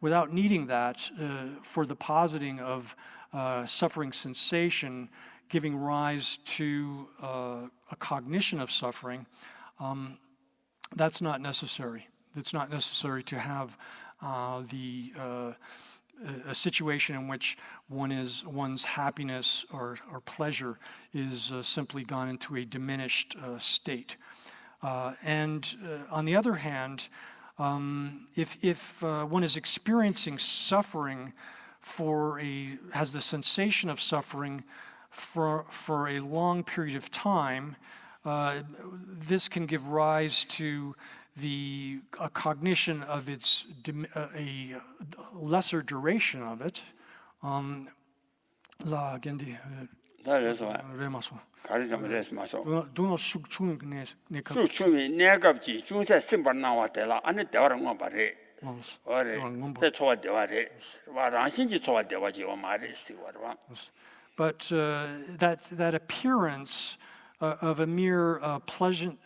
Without needing that for the positing of suffering sensation giving rise to a cognition of suffering, that's not necessary. It's not necessary to have a situation in which one's happiness or pleasure is simply gone into a diminished state. And on the other hand, if one is experiencing suffering has the sensation of suffering for a long period of time, this can give rise to a cognition of a lesser duration of it. But that appearance of a mere pleasant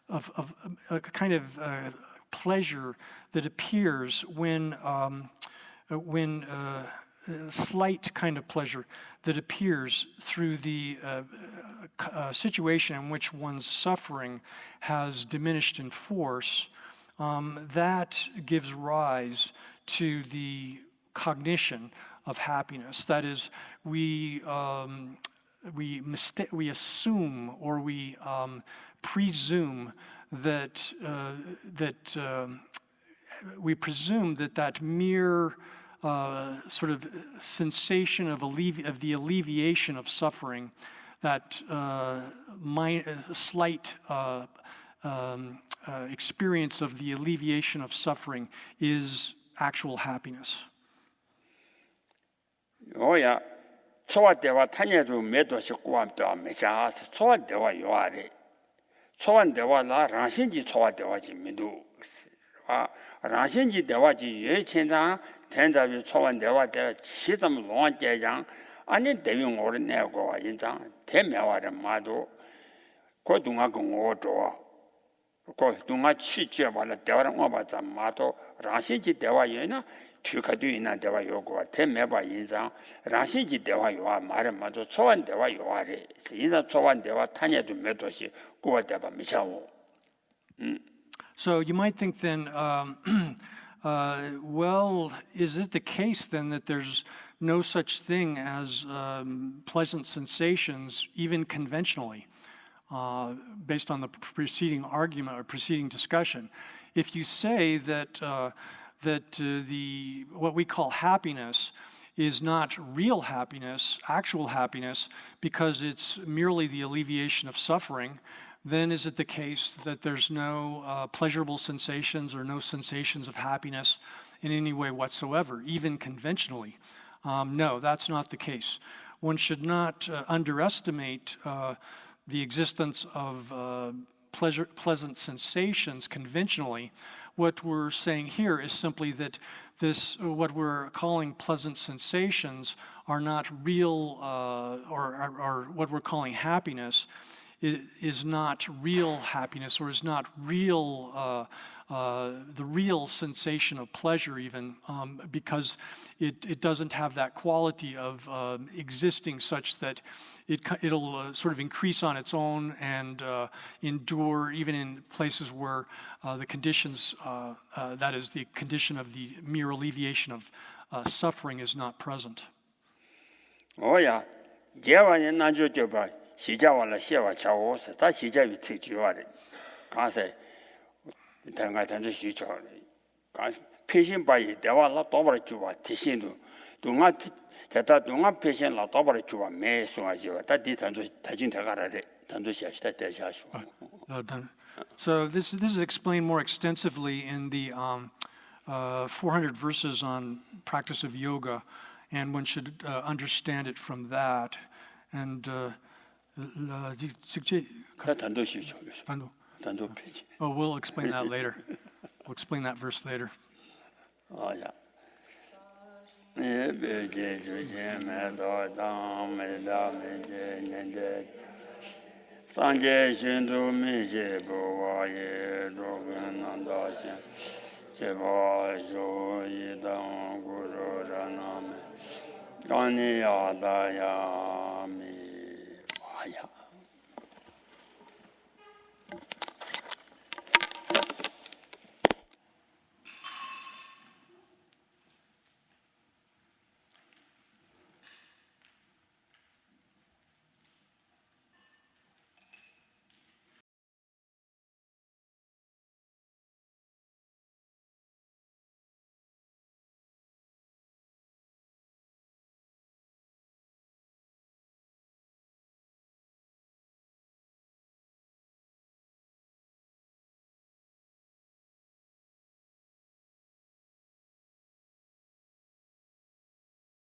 of a kind of pleasure that appears when slight kind of pleasure that appears through the situation in which one's suffering has diminished in force, that gives rise to the cognition of happiness. That is, we assume or we presume that that mere sort of sensation of the alleviation of suffering, that slight experience of the alleviation of suffering is actual happiness. 오야 초와대와 타녀도 매도시 꾸암도 메자스 초와대와 요아래 초완대와 라 라신지 초와대와지 미도 라신지 대와지 예천장 된다비 초완대와 대 시점 lon제장 아니 대용 오래 내고 인장 대매와를 마도 고동아 공오도 고동아 취죄발라 대와랑 와바자 마도 라신지 대와예나 튜카도 있나 대와 요고 대매바 인장 라신지 대와 요아 말은 마도 초완대와 요아래 인자 초완대와 타녀도 매도시 꾸어대바 미샤오 So you might think then, well, is it the case then that there's no such thing as pleasant sensations, even conventionally, based on the preceding argument or preceding discussion? If you say that what we call happiness is not real happiness, actual happiness, because it's merely the alleviation of suffering, then is it the case that there's no pleasurable sensations or no sensations of happiness in any way whatsoever, even conventionally? No, that's not the case. One should not underestimate the existence of pleasant sensations conventionally. What we're saying here is simply that what we're calling pleasant sensations are not real, or what we're calling happiness is not real happiness, or is not real, the real sensation of pleasure even, because it doesn't have that quality of existing such that it'll sort of increase on its own and endure even in places where the conditions, that is the condition of the mere alleviation of suffering, is not present. Oh yeah, 제와는 나주 줘봐. 시자와라 시와 차오서 다 시자위 특주와래. 가서 당가단도 시초래. 가서 패신바이 대화라 도바를 주와 대신도 동아 대다 동아 패신라 도바를 주와 매수하지와 다 디단도 다진 대가라래. 단도 시하시다 대샤쇼. So this is explained more extensively in the 400 verses on practice of yoga, and one should understand it from that. And we'll explain that later. We'll explain that verse later. Oh, yeah. Gani yada ya